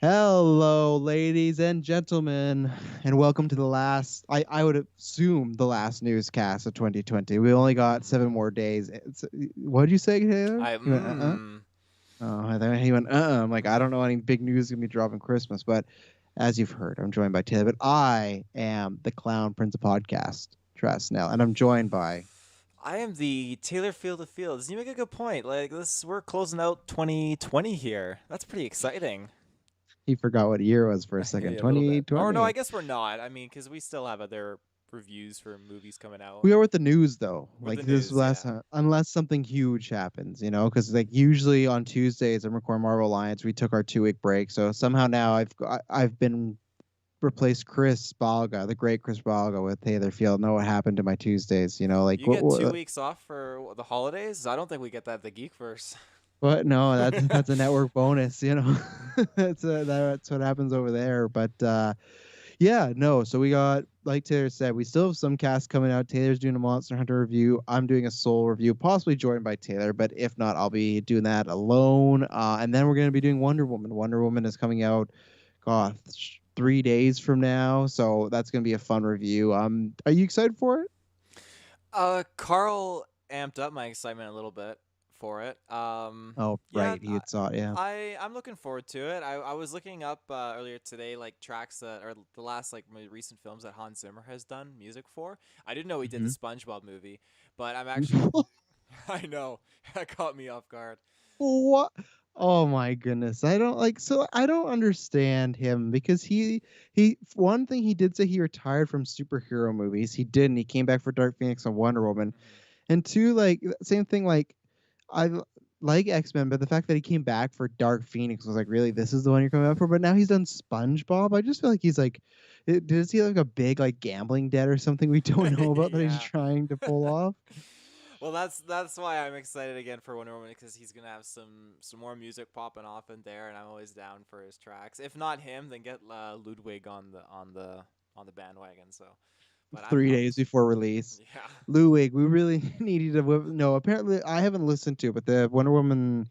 Hello, ladies and gentlemen, and welcome to the last, I would assume, the last newscast of 2020. We only got 7 Mm. more days. What did you say, Taylor? I He went, uh-uh. Oh, I thought he went, uh-uh. I'm like, I don't know any big news going to be dropping Christmas, but as you've heard, I'm joined by Taylor, but I am the Clown Prince of Podcast, Tress Snell, and I'm joined by, I am the Taylor Field of Fields. You make a good point. Like this, we're closing out 2020 here. That's pretty exciting. he forgot what year it was for a second, Yeah, a little bit. Or no, I 2020. guess we're not. I mean, because we still have other reviews for movies coming out We are with the news though. with Like the this news. last Yeah. time, unless something huge happens, because like usually on Tuesdays I'm recording Marvel Alliance. We took our 2 week break, so somehow now I've been replaced Chris Balga, the great Chris Balga, with Taylor Field. Know what happened to my Tuesdays? Like You get 2 weeks off for the holidays. I don't think we get that at the Geekverse. what? No, that's a network bonus. That's what happens over there. But yeah, no. So we got, like Taylor said, we still have some cast coming out. Taylor's doing a Monster Hunter review. I'm doing a Soul review, possibly joined by Taylor, but if not, I'll be doing that alone. And then we're going to be doing Wonder Woman. Wonder Woman is coming out, God, 3 days from now. So that's going to be a fun review. Are you excited for it? Carl amped up my excitement a little bit for it. Oh, Yeah, right. He had saw it. Yeah. I'm looking forward to it. I was looking up earlier today like tracks that are the last like recent films that Hans Zimmer has done music for. I didn't know he did the Mhm. SpongeBob movie, but I'm actually I know that caught me off guard. What? Oh my goodness. I don't understand him because he one thing he did say he retired from superhero movies. He didn't. He came back for Dark Phoenix and Wonder Woman. Mhm. And two, like same thing, like I like X-Men, but the fact that he came back for Dark Phoenix was like, really, this is the one you're coming out for? But now he's done SpongeBob. I just feel like he's like, does he have like a big like gambling debt or something we don't know about that he's Yeah. trying to pull off? Well, that's why I'm excited again for Wonder Woman because he's gonna have some more music popping off in there, and I'm always down for his tracks. If not him, then get Ludwig on the bandwagon. So, but I'm 3 days pumped. before release. Yeah. Ludwig, we really needed to. No, apparently I haven't listened to it, but the Wonder Woman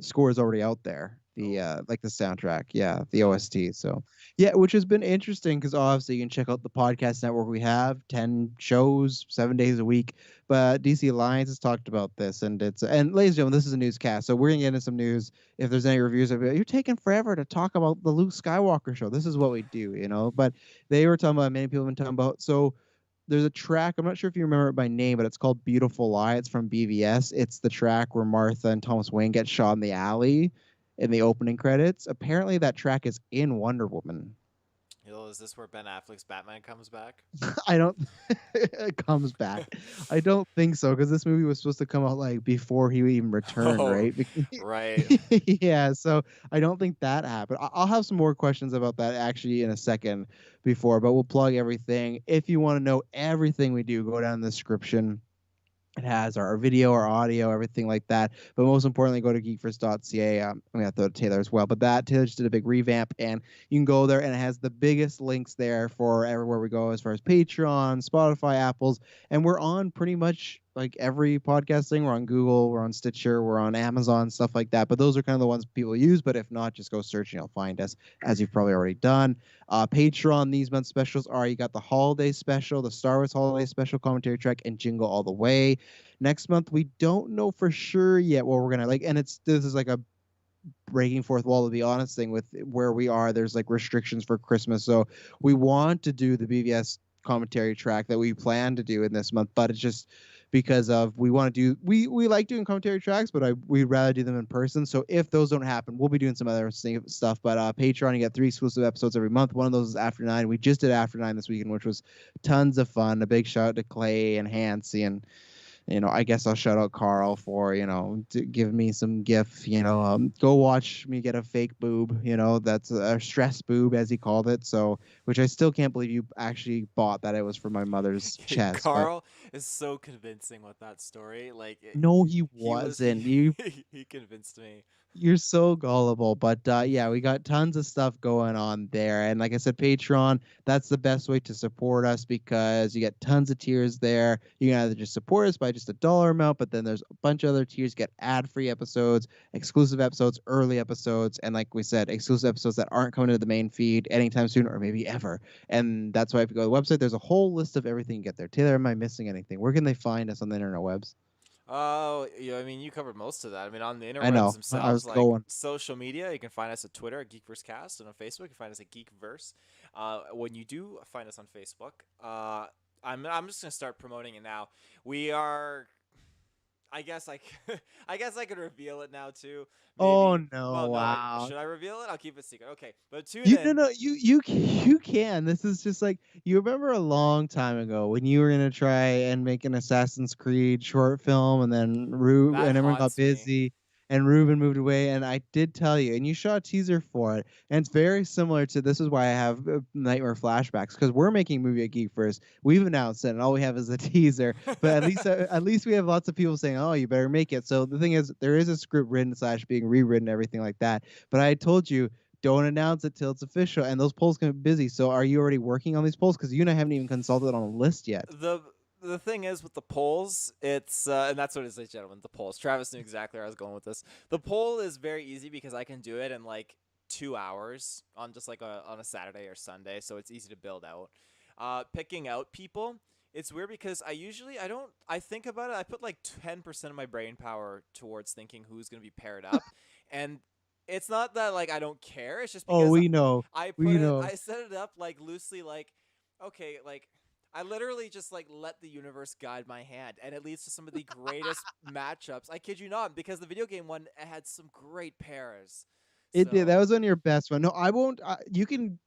score is already out there. The Oh. like the soundtrack, yeah, the Oh. OST. So yeah, which has been interesting because obviously you can check out the podcast network. We have 10 shows, 7 days a week. But DC Alliance has talked about this, and ladies and gentlemen, this is a newscast, so we're gonna get into some news. If there's any reviews of it, you're taking forever to talk about the Luke Skywalker show. This is what we do. But they were talking about, many people have been talking about. So there's a track. I'm not sure if you remember it by name, but it's called "Beautiful Lie." It's from BVS. It's the track where Martha and Thomas Wayne get shot in the alley in the opening credits. Apparently, that track is in Wonder Woman. Is this where Ben Affleck's Batman comes back? I don't. It comes back. I don't think so because this movie was supposed to come out like before he even returned, Oh, right? right. Yeah, so I don't think that happened. I'll have some more questions about that actually in a second but we'll plug everything. If you want to know everything we do, go down in the description. It has our video, our audio, everything like that. But most importantly, go to geekfirst.ca. I'm going to throw it to Taylor as well. But Taylor just did a big revamp, and you can go there, and it has the biggest links there for everywhere we go as far as Patreon, Spotify, Apple's. And we're on pretty much like every podcast thing. We're on Google, we're on Stitcher, we're on Amazon, stuff like that. But those are kind of the ones people use. But if not, just go search and you'll find us, as you've probably already done. Patreon, these month's specials are, you got the holiday special, the Star Wars holiday special commentary track, and Jingle All the Way. Next month, we don't know for sure yet what we're gonna like, and this is like a breaking fourth wall, to be honest, thing with where we are. There's like restrictions for Christmas, so we want to do the BVS commentary track that we plan to do in this month, but it's just because of we want to do we like doing commentary tracks, but we'd rather do them in person. So if those don't happen, we'll be doing some other stuff. But Patreon, you get 3 exclusive episodes every month. One of those is After Nine. We just did After Nine this weekend, which was tons of fun. A big shout out to Clay and Hansi, and I guess I'll shout out Carl for, giving me some gif, go watch me get a fake boob, that's a stress boob, as he called it. So, which I still can't believe you actually bought that it was for my mother's chest. But Carl is so convincing with that story. Like no, he he was he wasn't. You he convinced me. You're so gullible, but yeah, we got tons of stuff going on there. And like I said, Patreon, that's the best way to support us because you get tons of tiers there. You can either just support us by just $1 amount, but then there's a bunch of other tiers. You get ad-free episodes, exclusive episodes, early episodes, and like we said, exclusive episodes that aren't coming to the main feed anytime soon or maybe ever. And that's why if you go to the website, there's a whole list of everything you get there. Taylor, am I missing anything? Where can they find us on the internet webs? Oh, yeah, I mean, you covered most of that. I mean, on the I interwebs know. I themselves, was like going. social media, you can find us at Twitter at Geekversecast, and on Facebook, you can find us at Geekverse. When you do find us on Facebook, I'm just gonna start promoting it now. We are. I guess I, I guess I could reveal it now too. Oh Maybe. no! Well, no. Wow. Should I reveal it? I'll keep it secret. Okay, but tune You no in. no you can. This is just like you remember a long time ago when you were gonna try and make an Assassin's Creed short film, and then That and everyone got haunts me. busy, and Ruben moved away, and I did tell you, and you shot a teaser for it, and it's very similar to this is why I have nightmare flashbacks because we're making a movie at Geek First. We've announced it, and all we have is a teaser, but at least we have lots of people saying, "Oh, you better make it." So the thing is, there is a script written / being rewritten, everything like that. But I told you don't announce it till it's official, and those polls can be busy. So are you already working on these polls? Because you and I haven't even consulted on a list yet. the the thing is with the polls, it's and that's what it is, ladies and gentlemen. The polls. Travis knew exactly where I was going with this. The poll is very easy because I can do it in like 2 hours on just like on a Saturday or Sunday, so it's easy to build out. Picking out people, it's weird because I don't I think about it. I put like 10% of my brain power towards thinking who's gonna be paired up, and it's not that like I don't care. It's just Oh, because we know, we know. I set it up like loosely, like okay, like I literally just like let the universe guide my hand, and it leads to some of the greatest matchups. I kid you not, because the video game one had some great pairs. It did. That So, was on your best one. No, I won't. You can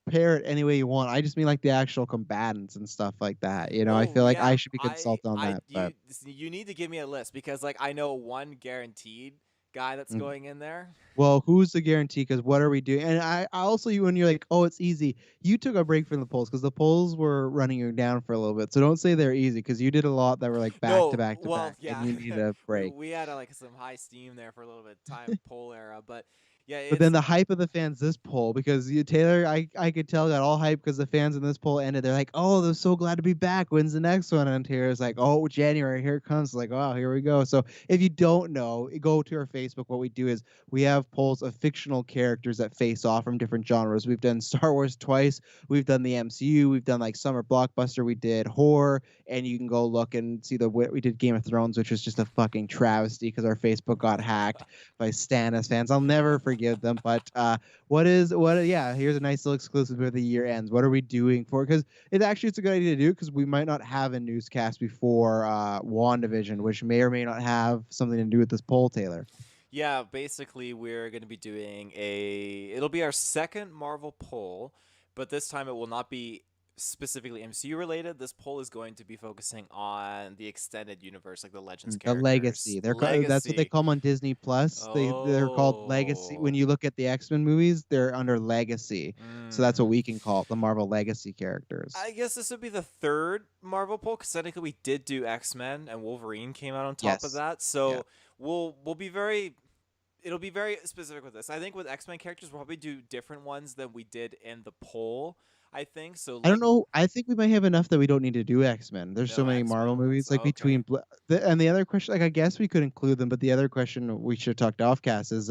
pair it any way you want. I just mean like the actual combatants and stuff like that. You know, I well, feel like yeah, I should be consulted on that. But you need to give me a list because like I know one guaranteed guy that's mm. going in there. Well, who's the guarantee? Because what are we doing? And I also you when you're like, oh, it's easy. You took a break from the polls because the polls were running you down for a little bit. So don't say they're easy because you did a lot that were like back to No, back to well, back, and yeah, you need a break. we had like some high steam there for a little bit time poll era, but yeah, But then it's the hype of the fans this poll because you Taylor, I could tell got all hype because the fans in this poll ended. They're like, oh, they're so glad to be back. When's the next one? And Taylor's like, oh, January, here it comes. Like, oh, here we go. So if you don't know, go to our Facebook. What we do is we have polls of fictional characters that face off from different genres. We've done Star Wars twice. We've done the MCU. We've done like summer blockbuster. We did horror, and you can go look and see we did Game of Thrones, which was just a fucking travesty because our Facebook got hacked by Stannis fans. I'll never forgive them. But yeah, here's a nice little exclusive where the year ends. What are we doing for? Because it's a good idea to do because we might not have a newscast before WandaVision, which may or may not have something to do with this poll, Taylor. yeah, basically we're going to be doing it'll be our second Marvel poll, but this time it will not be specifically MCU related. This poll is going to be focusing on the extended universe, like the Legends The characters. Legacy. That's what they Legacy. call them on Disney Plus. They're called Legacy. When Oh. you look at the X-Men movies, they're under Legacy. So that's what Mm. we can call it, the Marvel Legacy characters. I guess this would be the third Marvel poll because technically we did do X-Men and Wolverine came out on top of Yes. that. Yeah. So we'll be very it'll be very specific with this. I think with X-Men characters we'll probably do different ones than we did in the poll. I think so. I don't Like know. I think we might have enough that we don't need to do X-Men. There's so no many X-Men Marvel ones. movies. Like Okay. and the other question, like I guess we could include them, but the other question we should have talked offcast is,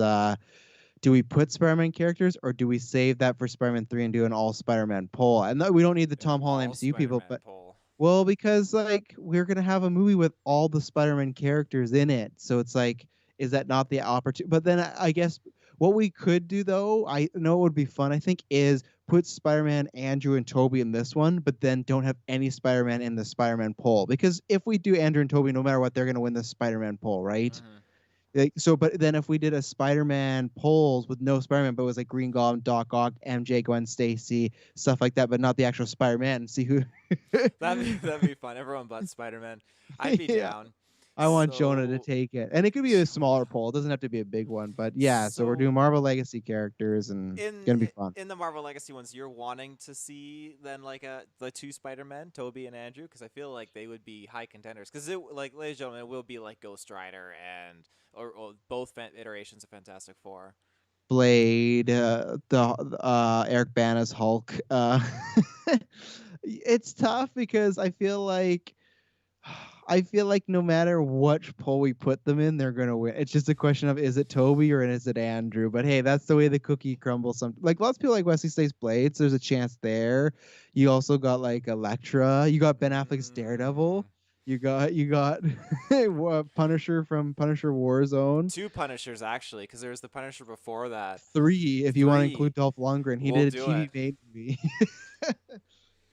do we put Spider-Man characters or do we save that for Spider-Man 3 and do an all Spider-Man poll? And we don't need the An Tom Holland all MCU people, Spider-Man but poll. well, because like we're gonna have a movie with all the Spider-Man characters in it, so it's like, is that not the opportunity? But then I guess what we could do though, I know it would be fun. I think is put Spider-Man, Andrew, and Toby in this one, but then don't have any Spider-Man in the Spider-Man poll. Because if we do Andrew and Toby, no matter what, they're gonna win the Spider-Man poll, right? Mhm. Like, so, but then if we did a Spider-Man polls with no Spider-Man, but it was like Green Goblin, Doc Ock, MJ, Gwen Stacy, stuff like that, but not the actual Spider-Man, and see who. That'd be fun. Everyone but Spider-Man. I'd be Yeah. down. I want Jonah to So take it, and it could be a smaller poll. It doesn't have to be a big one, but yeah. So we're so doing Marvel Legacy characters, and it's in gonna be fun. in the Marvel Legacy ones, you're wanting to see then like the two Spider-Men, Toby and Andrew, because I feel like they would be high contenders. Because it, like, ladies and gentlemen, it will be like Ghost Rider and or both iterations of Fantastic Four. Blade, the Eric Bana's Hulk. It's tough because I feel like no matter which poll we put them in, they're gonna win. It's just a question of is it Toby or is it Andrew? But hey, that's the way the cookie crumbles. Some like lots of people like Wesley Snipes Blades. There's a chance there. You also got like Elektra. You got Ben Affleck's Daredevil. Mm. You got Punisher from Punisher Warzone. Two Punishers actually, because there was the Punisher before that. Three, if you want to include Three. Dolph Lundgren, he We'll did a do TV it. made movie.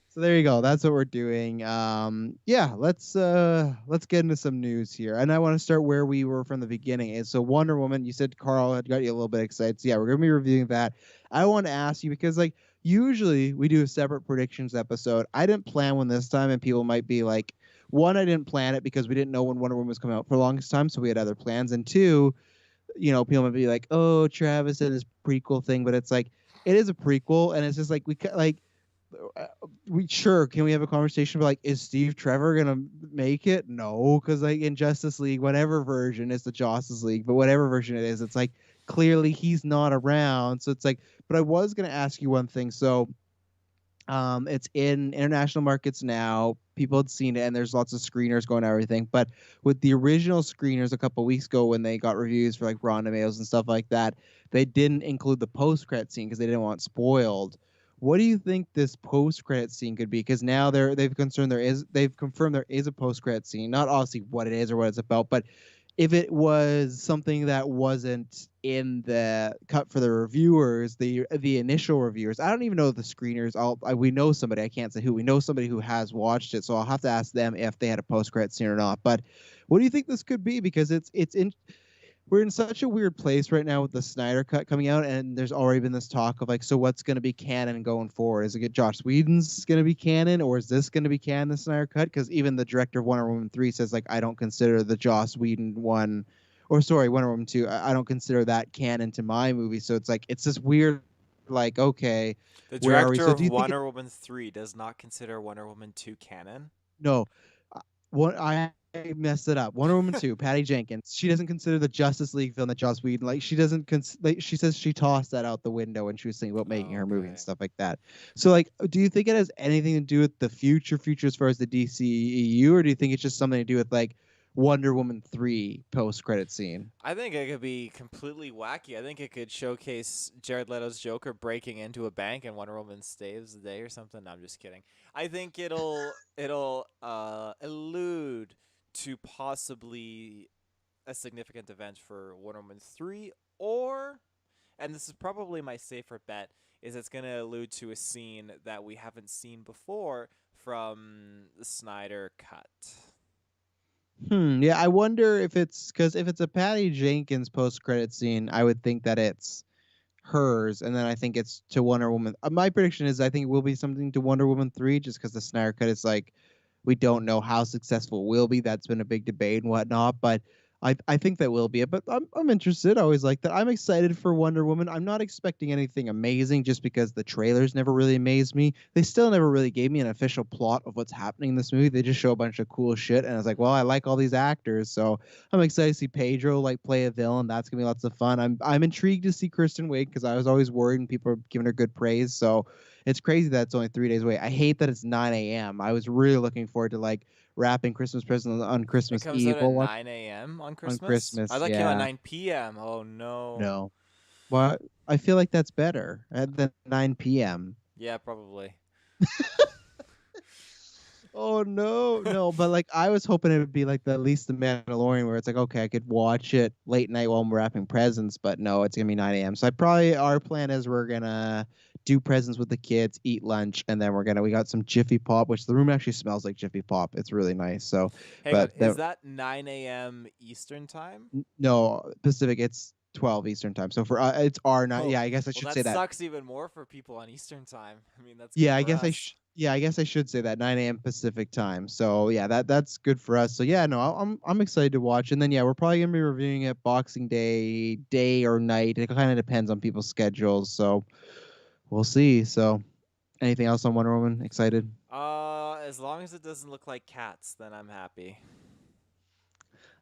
So there you go. That's what we're doing. Yeah, let's get into some news here. And I want to start where we were from the beginning. And so Wonder Woman, you said Carl had got you a little bit excited. So yeah, we're gonna be reviewing that. I want to ask you because like usually we do a separate predictions episode. I didn't plan one this time, and people might be like, one, I didn't plan it because we didn't know when Wonder Woman was coming out for the longest time, so we had other plans. And two, people might be like, oh, Travis did his prequel thing, but it's like it is a prequel, and it's just like we sure can we have a conversation about like is Steve Trevor gonna make it? No, because like in Justice League, whatever version is the Justice League, but whatever version it is, it's like clearly he's not around. So it's like, but I was gonna ask you one thing. So it's in international markets now. People had seen it, and there's lots of screeners going and everything. But with the original screeners a couple weeks ago, when they got reviews for like Rotten Tomatoes and stuff like that, they didn't include the post-credit scene because they didn't want it spoiled. What do you think this post-credit scene could be? Because now they've confirmed there is a post-credit scene. Not obviously what it is or what it's about, but if it was something that wasn't in the cut for the reviewers, the initial reviewers, I don't even know the screeners. We know somebody. I can't say who. We know somebody who has watched it, so I'll have to ask them if they had a post credit scene or not. But what do you think this could be? Because we're in such a weird place right now with the Snyder Cut coming out, and there's already been this talk of like, so what's going to be canon going forward? Is it Josh Whedon's going to be canon, or is this going to be canon, the Snyder Cut? Because even the director of Wonder Woman 3 says like, I don't consider the Joss Whedon one, or sorry, Wonder Woman 2, I don't consider that canon to my movie. So it's like it's this weird, like, okay, The where are we? director So of do you think Wonder Woman 3 does not consider Wonder Woman 2 canon. no? What I messed it up. Wonder Woman 2, Patty Jenkins. She doesn't consider the Justice League film that Joss Whedon like. She doesn't like. She says she tossed that out the window when she was thinking about making her movie and Okay. stuff like that. So like, do you think it has anything to do with the future as far as the DCEU, or do you think it's just something to do with like Wonder Woman 3 post credit scene? I think it could be completely wacky. I think it could showcase Jared Leto's Joker breaking into a bank and Wonder Woman saves the day or something. No, I'm just kidding. I think it'll allude to possibly a significant event for Wonder Woman 3, or, and this is probably my safer bet, is it's going to allude to a scene that we haven't seen before from the Snyder Cut. Yeah, I wonder if it's because if it's a Patty Jenkins post credit scene, I would think that it's hers, and then I think it's to Wonder Woman. My prediction is I think it will be something to Wonder Woman 3, just because the Snyder Cut is like we don't know how successful it will be. That's been a big debate and whatnot, but I think that will be it. But I'm interested. I always like that. I'm excited for Wonder Woman. I'm not expecting anything amazing just because the trailers never really amazed me. They still never really gave me an official plot of what's happening in this movie. They just show a bunch of cool shit, and I was like, well, I like all these actors, so I'm excited to see Pedro like play a villain. That's gonna be lots of fun. I'm intrigued to see Kristen Wiig because I was always worried and people are giving her good praise. So it's crazy that it's only 3 days away. I hate that it's 9 a.m. I was really looking forward to like wrapping Christmas presents on It Christmas comes out Eve. at We'll watch 9 a.m. on on Christmas. I Christmas. thought it came out Yeah. 9 p.m. Oh no. No. Well, I feel like that's better than 9 p.m. Yeah, probably. Oh no, no. But like I was hoping it would be like at least the Mandalorian, where it's like okay, I could watch it late night while I'm wrapping presents. But no, it's gonna be 9 a.m. So I probably our plan is we're gonna do presents with the kids, eat lunch, and then we got some Jiffy Pop, which the room actually smells like Jiffy Pop. It's really nice. So, Hang on, but is that 9 a.m. Eastern time? no Pacific, it's 12 Eastern time. So for it's our night. Oh, Yeah, I guess I well, should that say that. sucks even more for people on Eastern time. I mean, that's good Yeah, I for guess us. Yeah, I guess I should say that 9 a.m. Pacific time. So yeah, that's good for us. So yeah, no, I'm excited to watch. And then yeah, we're probably gonna be reviewing it Boxing Day, day or night. It kind of depends on people's schedules. So we'll see. So anything else on Wonder Woman? Excited? As long as it doesn't look like cats, then I'm happy.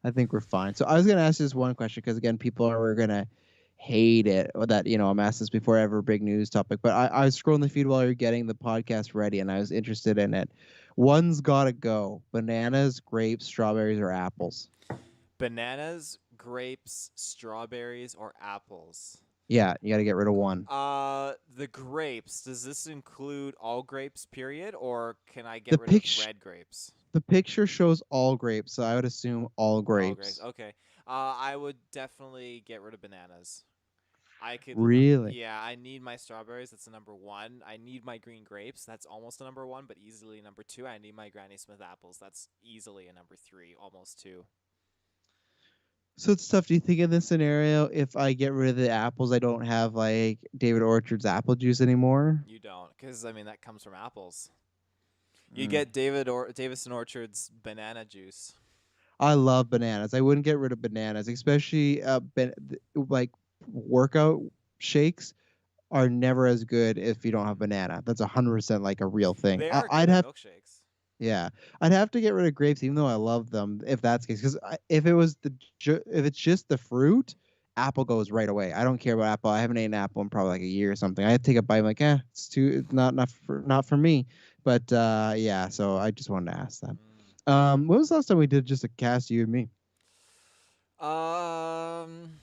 I think we're fine. So I was gonna ask this one question because again, people are gonna hate it or that I'm asked this before ever big news topic. But I was scrolling the feed while you're getting the podcast ready, and I was interested in it. One's gotta go: bananas, grapes, strawberries, or apples. Bananas, grapes, strawberries, or apples? Yeah, you gotta get rid of one. The grapes. Does this include all grapes, period, or can I get The rid of picture red grapes? the picture shows all grapes, so I would assume all All grapes. grapes. Okay. I would definitely get rid of bananas. I could. Really? Yeah, I need my strawberries. That's the number one. I need my green grapes. That's almost a number one, but easily number two. I need my Granny Smith apples. That's easily a number three, almost two. So it's tough. Do you think in this scenario, if I get rid of the apples, I don't have like David Orchard's apple juice anymore? You don't, because I mean that comes from apples. You get Davison Orchard's banana juice. I love bananas. I wouldn't get rid of bananas, especially like workout shakes are never as good if you don't have banana. That's 100% like a real thing. They are I'd good in have milkshakes. yeah, I'd have to get rid of grapes, even though I love them. If that's the case, because if it was if it's just the fruit, apple goes right away. I don't care about apple. I haven't eaten apple in probably like a year or something. I take a bite, I'm like, it's too, it's not for me. But yeah, so I just wanted to ask that. When was the last time we did just a cast, you and me? Um,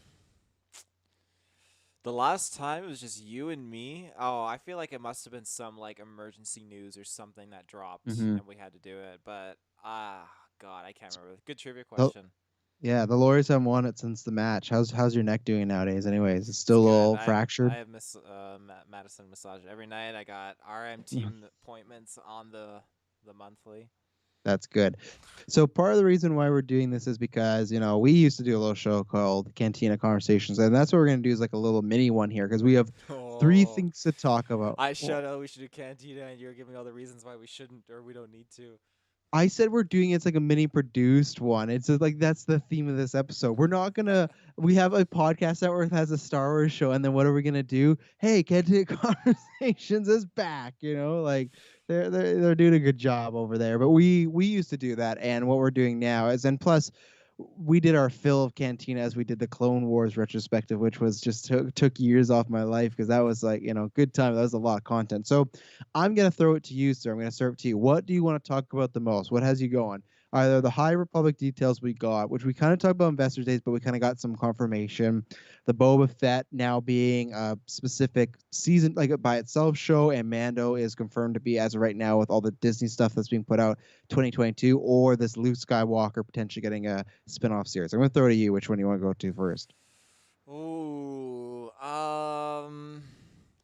the last time it was just you and me. Oh, I feel like it must have been some like emergency news or something that dropped Mm-hmm. and we had to do it. But God, I can't remember. Good trivia The, question. yeah, the Lawyers haven't won it since the match. How's your neck doing nowadays? Anyways, it's It's still a good. little I fractured. have Madison massage every night. I got RMT appointments on the monthly. That's good. So part of the reason why we're doing this is because we used to do a little show called Cantina Conversations, and that's what we're gonna do is like a little mini one here because we have three Oh, things to talk about. I Well, shut up. We should do Cantina, and you're giving me all the reasons why we shouldn't or we don't need to. I said we're doing it's like a mini produced one. It's just like that's the theme of this episode. We're not gonna. We have a podcast network that has a Star Wars show, and then what are we gonna do? Hey, Cantina Conversations is back. Like they're doing a good job over there. But we used to do that, and what we're doing now is, and plus we did our fill of Cantina as we did the Clone Wars retrospective, which was just took years off my life because that was like good time. That was a lot of content. So I'm gonna throw it to you, sir. I'm gonna serve it to you. What do you want to talk about the most? What has you going? Either the High Republic details we got, which we kind of talked about Investors Days, but we kind of got some confirmation. The Boba Fett now being a specific season, like a by itself show, and Mando is confirmed to be as of right now with all the Disney stuff that's being put out 2022, or this Luke Skywalker potentially getting a spin-off series. I'm gonna throw it to you. Which one do you want to go to first? Ooh,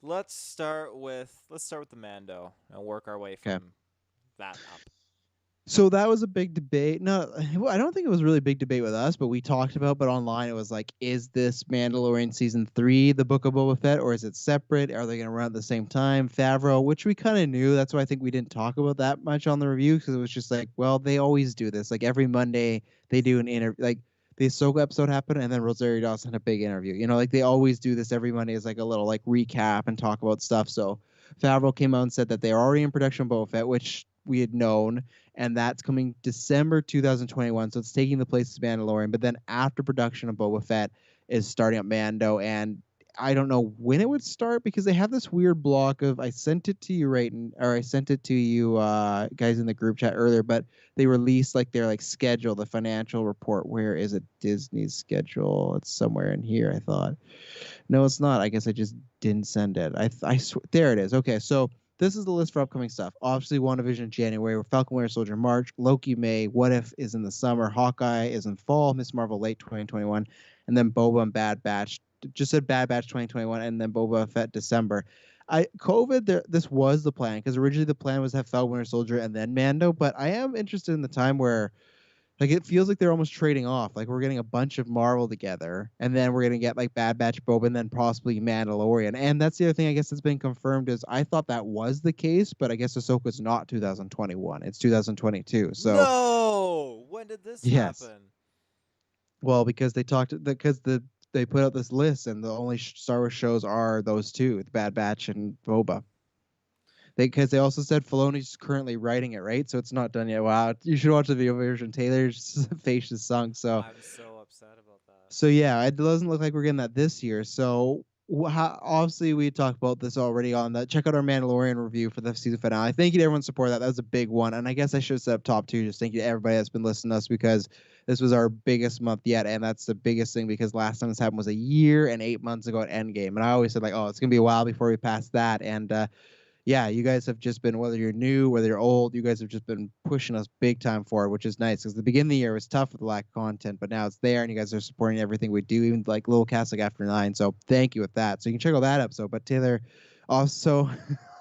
let's start with the Mando and work our way Okay. from that up. So that was a big debate. No, well, I don't think it was really a big debate with us, but we talked about. But online, it was like, is this Mandalorian season 3 the Book of Boba Fett, or is it separate? Are they going to run at the same time? Favreau, which we kind of knew. That's why I think we didn't talk about that much on the review because it was just like, well, they always do this. Like every Monday, they do an interview. Like the Ahsoka episode happened, and then Rosario Dawson had a big interview. Like they always do this every Monday as like a little like recap and talk about stuff. So Favreau came out and said that they're already in production of Boba Fett, which we had known, and that's coming December 2021. So it's taking the place of Mandalorian. But then after production of Boba Fett is starting up Mando, and I don't know when it would start because they have this weird block of I sent it to you or I sent it to you guys in the group chat earlier, but they released like their like schedule, the financial report. Where is it? Disney's schedule. It's somewhere in here, I thought. No, it's not. I guess I just didn't send it. There it is. Okay, so this is the list for upcoming stuff. Obviously, WandaVision in January, Falcon Winter Soldier March, Loki May, What If is in the summer, Hawkeye is in fall, Miss Marvel late 2021, and then Boba and Bad Batch. Just said Bad Batch 2021, and then Boba Fett December. This was the plan because originally the plan was to have Falcon Winter Soldier and then Mando, but I am interested in the time where Like it feels like they're almost trading off. Like we're getting a bunch of Marvel together, and then we're gonna get like Bad Batch, Boba, and then possibly Mandalorian. And that's the other thing I guess that's been confirmed is I thought that was the case, but I guess Ahsoka's not 2021. It's 2022. So No! When did this yes, happen? well because they put out this list, and the only Star Wars shows are those two, the Bad Batch and Boba. Because they also said Filoni's currently writing it, right? So it's not done yet. Wow, you should watch the video version. Taylor's face is sunk. So I'm so upset about that. So yeah, it doesn't look like we're getting that this year. So obviously we talked about this already on the check out our Mandalorian review for the season finale. Thank you to everyone support that. That was a big one, and I guess I should set up top two. Just thank you to everybody that's been listening to us because this was our biggest month yet, and that's the biggest thing because last time this happened was a year and 8 months ago at Endgame, and I always said like, oh, it's gonna be a while before we pass that, and yeah, you guys have just been, whether you're new, whether you're old, you guys have just been pushing us big time forward, which is nice because the beginning of the year was tough with the lack of content, but now it's there and you guys are supporting everything we do, even like little cast like After 9. So thank you with that. So you can check out that episode. But Taylor, also,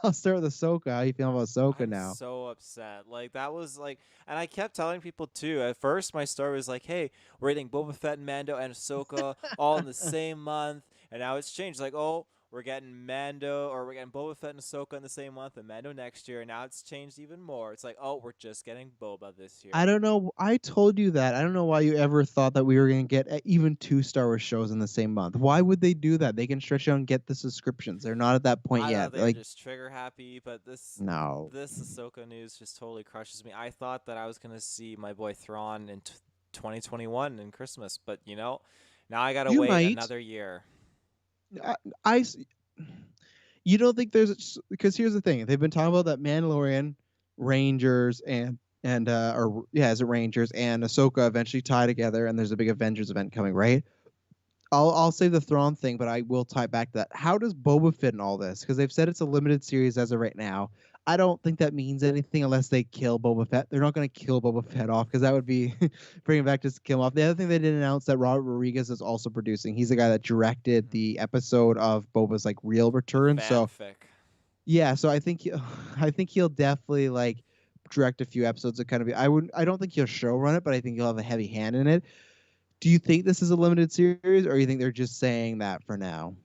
I'll start with Ahsoka. How you feeling about Ahsoka I'm now? so upset. Like that was like, and I kept telling people too. At first, my story was like, "Hey, we're getting Boba Fett and Mando and Ahsoka all in the same month," and now it's changed. Like, oh, we're getting Mando or we're getting Boba Fett and Ahsoka in the same month, and Mando next year. And now it's changed even more. It's like, oh, we're just getting Boba this I year. don't know. I told you that. I don't know why you ever thought that we were going to get even two Star Wars shows in the same month. Why would they do that? They can stretch out and get the subscriptions. They're not at that point I thought yet. they were Like, just trigger happy, but no. this Ahsoka news just totally crushes me. I thought that I was gonna see my boy Thrawn in 2021 in Christmas, but now I gotta You wait might. another year. I, I you don't think there's because here's the thing they've been talking about that Mandalorian, Rangers or yeah, is it Rangers and Ahsoka eventually tie together and there's a big Avengers event coming, right? I'll save the Thrawn thing, but I will tie back to that. How does Boba fit in all this? Because they've said it's a limited series as of right now. I don't think that means anything unless they kill Boba Fett. They're not going to kill Boba Fett off because that would be bringing back just kill him off. The other thing they did announce that Robert Rodriguez is also producing. He's the guy that directed Mhm. the episode of Boba's like real The return. So fanfic. yeah, so I think he'll definitely like direct a few episodes of kind of be. I don't think he'll show run it, but I think he'll have a heavy hand in it. Do you think this is a limited series, or you think they're just saying that for now?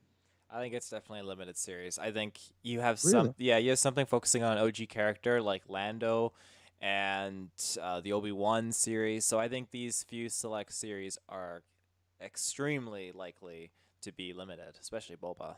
I think it's definitely a limited series. I think you have Really? you have something focusing on an OG character like Lando and the Obi-Wan series. So I think these few select series are extremely likely to be limited, especially Boba.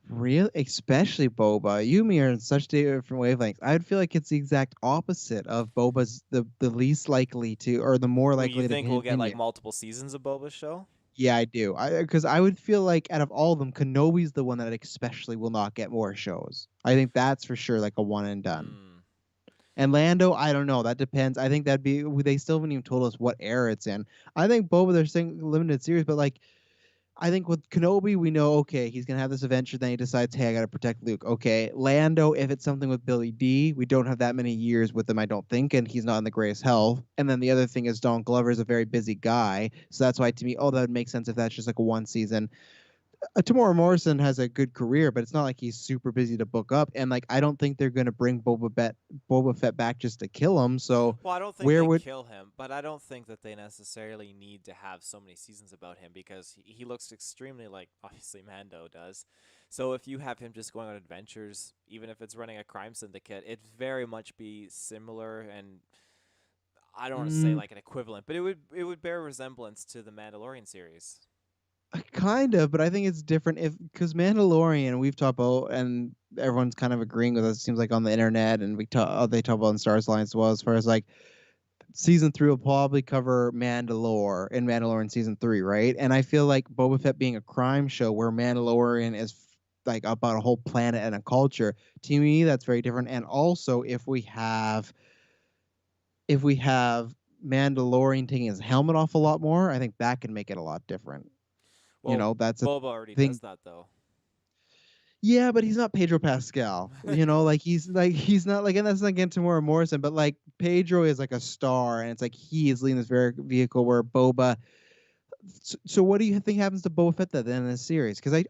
Real, especially Boba. You and me are in such different wavelengths. I'd feel like it's the exact opposite of Boba's the least likely to, or the more Well, you likely to think we'll get like continue. multiple seasons of Boba's show? Yeah, I do. I because I would feel like out of all of them, Kenobi's the one that especially will not get more shows. I think that's for sure, like a one and done. Hmm. And Lando, I don't know. That depends. I think that'd be. They still haven't even told us what era it's in. I think Boba, they're saying limited series, but like I think with Kenobi, we know, okay, he's gonna have this adventure. Then he decides, hey, I gotta protect Luke. Okay, Lando, if it's something with Billy D, we don't have that many years with him, I don't think, and he's not in the greatest health. And then the other thing is Don Glover is a very busy guy, so that's why to me, oh, that would make sense if that's just like a one season. Tamora Morrison has a good career, but it's not like he's super busy to book up. And like, I don't think they're gonna bring Boba Fett back just to kill him. So Well, I don't think where they would kill him, but I don't think that they necessarily need to have so many seasons about him because he looks extremely like obviously Mando does. So if you have him just going on adventures, even if it's running a crime syndicate, it'd very much be similar and I don't want to say mm, like an equivalent, but it would bear resemblance to the Mandalorian series. kind of, but I think it's different if because Mandalorian we've talked about and everyone's kind of agreeing with us. It seems like on the internet and they talk about in Stars Alliance as well. As far as like season three will probably cover Mandalore in Mandalorian season three, right? And I feel like Boba Fett being a crime show where Mandalorian is like about a whole planet and a culture. To me, that's very different. And also, if we have Mandalorian taking his helmet off a lot more, I think that can make it a lot different. Well, That's a Boba already does thing. that though. Yeah, but he's not Pedro Pascal. He's not like, and that's not getting to more Morrison, but like Pedro is like a star, and it's like he is leading this very vehicle where Boba So what do you think happens to Boba Fett at the end of the series? Because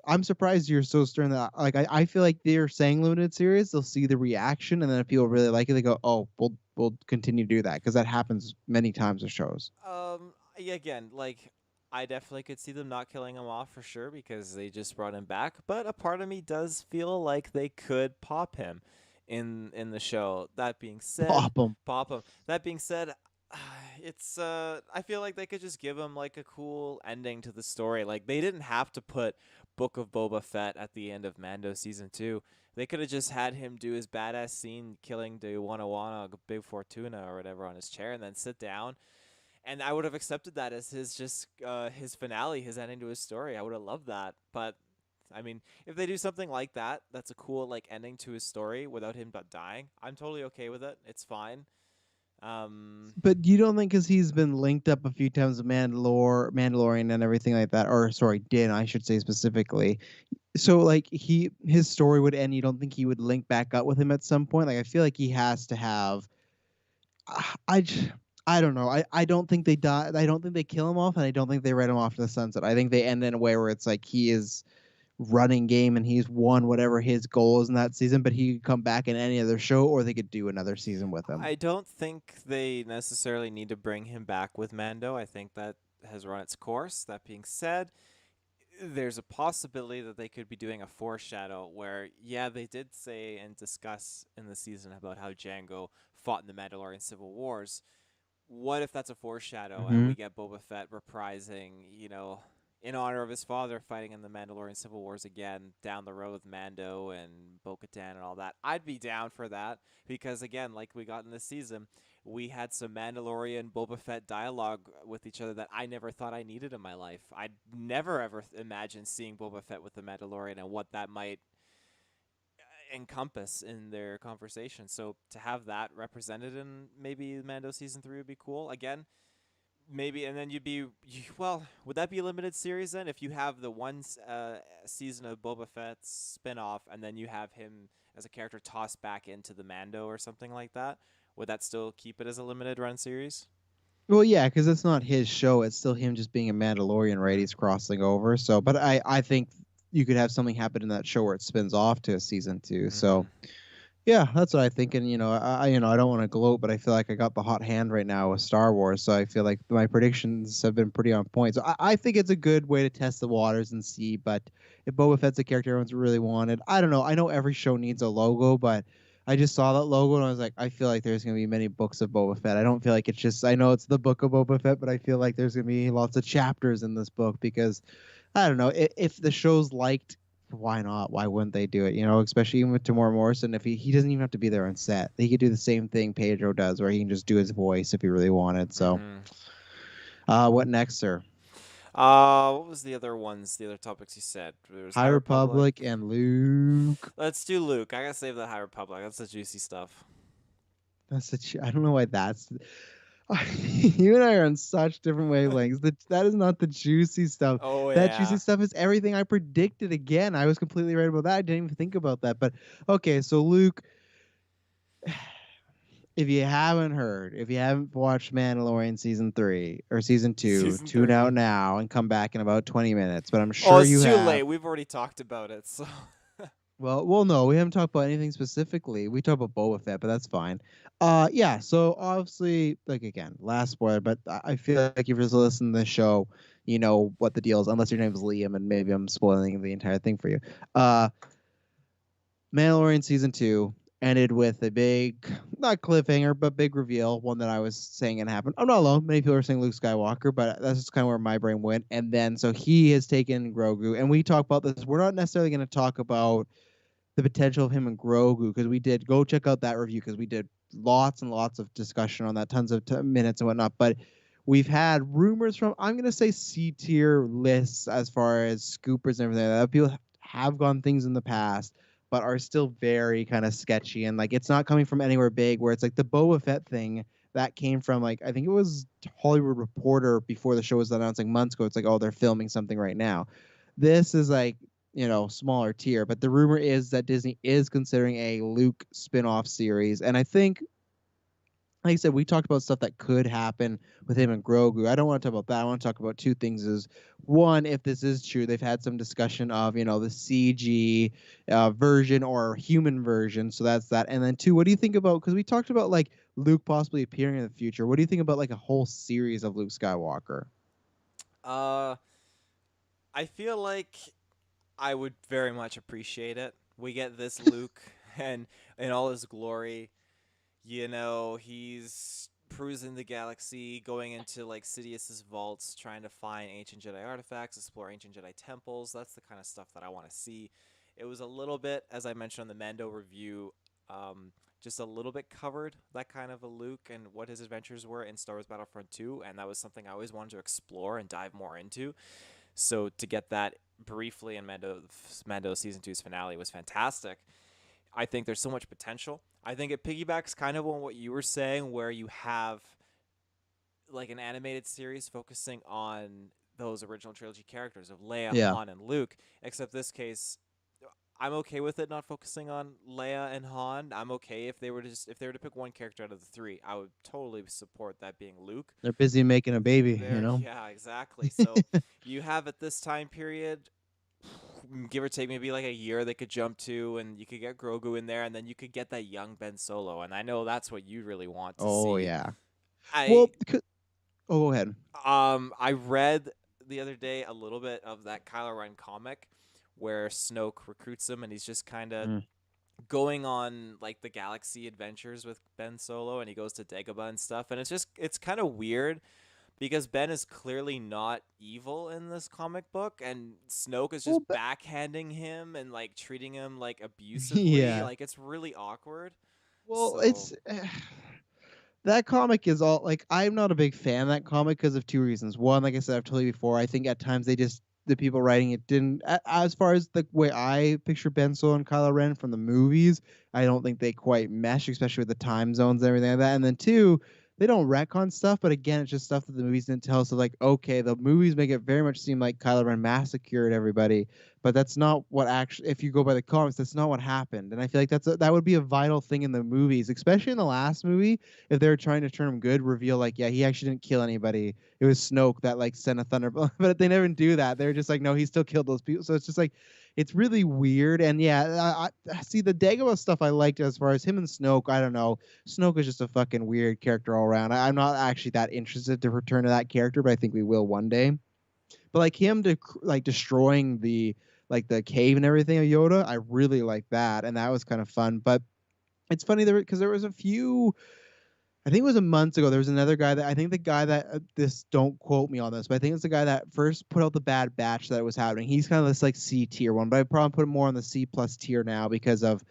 I'm surprised you're so stern that like I feel like they're saying limited series, they'll see the reaction, and then if people really like it, they go, oh, we'll continue to do that because that happens many times with shows. Yeah, again, like I definitely could see them not killing him off for sure because they just brought him back. But a part of me does feel like they could pop him in the show. That being said, Pop them. pop him. That being said, it's I feel like they could just give him like a cool ending to the story. Like they didn't have to put Book of Boba Fett at the end of Mando season 2. They could have just had him do his badass scene killing the Wana Big Fortuna or whatever on his chair and then sit down, and I would have accepted that as his just his finale, his ending to his story. I would have loved that. But I mean, if they do something like that, that's a cool like ending to his story without him but dying. I'm totally okay with it. It's fine. But you don't think because he's been linked up a few times with Mandalorian and everything like that, or sorry, Din, I should say specifically. So like his story would end. You don't think he would link back up with him at some point? Like I feel like he has to have. I j- I don't know. I don't think they die. I don't think they kill him off, and I don't think they write him off to the sunset. I think they end in a way where it's like he is running game and he's won whatever his goal is in that season, but he could come back in any other show, or they could do another season with him. I don't think they necessarily need to bring him back with Mando. I think that has run its course. That being said, there's a possibility that they could be doing a foreshadow where, yeah, they did say and discuss in the season about how Django fought in the Mandalorian Civil Wars. What if that's a foreshadow and Mm-hmm. we get Boba Fett reprising, in honor of his father fighting in the Mandalorian Civil Wars again down the road with Mando and Bo-Katan and all that? I'd be down for that because, again, like we got in this season, we had some Mandalorian Boba Fett dialogue with each other that I never thought I needed in my life. I'd never ever imagined seeing Boba Fett with the Mandalorian and what that might encompass in their conversation. So to have that represented in maybe Mando season 3 would be cool. Again, maybe, and then well, would that be a limited series then? If you have the one season of Boba Fett's spinoff, and then you have him as a character tossed back into the Mando or something like that, would that still keep it as a limited run series? Well, yeah, because it's not his show. It's still him just being a Mandalorian, right? Mm. He's crossing over. So, but I think you could have something happen in that show where it spins off to a season two. So, Mm-hmm. yeah, that's what I think. And I don't want to gloat, but I feel like I got the hot hand right now with Star Wars. So I feel like my predictions have been pretty on point. So I think it's a good way to test the waters and see. But if Boba Fett's a character everyone's really wanted, I don't know. I know every show needs a logo, but I just saw that logo and I was like, I feel like there's gonna be many books of Boba Fett. I don't feel like it's just. I know it's the book of Boba Fett, but I feel like there's gonna be lots of chapters in this book because I don't know if the show's liked, why not? Why wouldn't they do it? Especially even with Tamora Morrison, if he doesn't even have to be there on set. He could do the same thing Pedro does, where he can just do his voice if he really wanted. So, Mm-hmm. what next, sir? What was the other ones? The other topics you said? There was High High Republic. Republic and Luke. Let's do Luke. I gotta save the High Republic. That's the juicy stuff. I don't know why that's. You and I are on such different wavelengths. That is not the juicy stuff. Oh That juicy yeah. stuff is everything I predicted. Again, I was completely right about that. I didn't even think about that. But okay, so Luke, if you haven't heard, if you haven't watched Mandalorian season 3 or season 2, Season tune out 3. now and come back in about 20 minutes. But I'm Oh, sure it's you too have. late. We've already talked about it. So. Well, no, we haven't talked about anything specifically. We talked about Boba Fett, but that's fine. Yeah. So obviously, like again, last spoiler, but I feel like if you're just listening to the show, you know what the deal is. Unless your name is Liam, and maybe I'm spoiling the entire thing for you. Uh, Mandalorian season 2 ended with a big, not cliffhanger, but big reveal. One that I was saying it happened. I'm not alone. Many people are saying Luke Skywalker, but that's just kind of where my brain went. And then so he has taken Grogu, and we talk about this. We're not necessarily going to talk about the potential of him and Grogu because we did go check out that review because we did lots and lots of discussion on that, tons of minutes and whatnot. But we've had rumors from I'm gonna say C tier lists as far as scoopers and everything like that. People have gone things in the past, but are still very kind of sketchy and like it's not coming from anywhere big. Where it's like the Boba Fett thing that came from like I think it was Hollywood Reporter before the show was announced like months ago. It's like oh they're filming something right now. This is like smaller tier. But the rumor is that Disney is considering a Luke spin-off series. And I think like I said, we talked about stuff that could happen with him and Grogu. I don't want to talk about that. I want to talk about two things. Is one, if this is true, they've had some discussion of the CG version or human version. So that's that. And then two, what do you think about? Because we talked about like Luke possibly appearing in the future. What do you think about like a whole series of Luke Skywalker? Uh, I feel like I would very much appreciate it. We get this Luke and in all his glory. He's cruising the galaxy, going into like Sidious's vaults, trying to find ancient Jedi artifacts, explore ancient Jedi temples. That's the kind of stuff that I want to see. It was a little bit, as I mentioned on the Mando review, just a little bit covered that kind of a Luke and what his adventures were in Star Wars Battlefront 2, and that was something I always wanted to explore and dive more into. So to get that briefly in Mando season two's finale was fantastic. I think there's so much potential. I think it piggybacks kind of on what you were saying, where you have like an animated series focusing on those original trilogy characters of Leia, Yeah. Han, and Luke. Except this case, I'm okay with it not focusing on Leia and Han. I'm okay if they were to pick one character out of the three. I would totally support that being Luke. They're busy making a baby, There, yeah, exactly. So you have at this time period, give or take maybe like a year, they could jump to, and you could get Grogu in there, and then you could get that young Ben Solo, and I know that's what you really want to Oh see. yeah. I Well, go ahead. I read the other day a little bit of that Kylo Ren comic where Snoke recruits him, and he's just kind of Mm. going on like the galaxy adventures with Ben Solo, and he goes to Dagobah and stuff, and it's kind of weird because Ben is clearly not evil in this comic book, and Snoke is Well, just backhanding him and like treating him like abusively. yeah. Like it's really awkward. Well, So it's that comic is all like I'm not a big fan of that comic because of two reasons. One, like I said, I've told you before, I think at times the people writing it didn't as far as the way I picture Ben Solo and Kylo Ren from the movies, I don't think they quite mesh, especially with the time zones and everything like that. And then two, they don't retcon stuff, but again, it's just stuff that the movies didn't tell. So like, okay, the movies make it very much seem like Kylo Ren massacred everybody, but that's not what actually, if you go by the comics, that's not what happened. And I feel like that would be a vital thing in the movies, especially in the last movie, if they were trying to turn him good, reveal like, yeah, he actually didn't kill anybody. It was Snoke that like sent a thunderbolt, but they never do that. They're just like, no, he still killed those people. So it's just like, it's really weird. And yeah, I see the Dagobah stuff I liked as far as him and Snoke. I don't know. Snoke is just a fucking weird character all around. I'm not actually that interested to return to that character, but I think we will one day. But like him like destroying the cave and everything of Yoda, I really like that, and that was kind of fun. But it's funny there because there was a few. I think it was a month ago. There was another guy that I think the guy that this don't quote me on this, but I think it's the guy that first put out the Bad Batch that was happening. He's kind of this like C tier one, but I probably put him more on the C plus tier now because of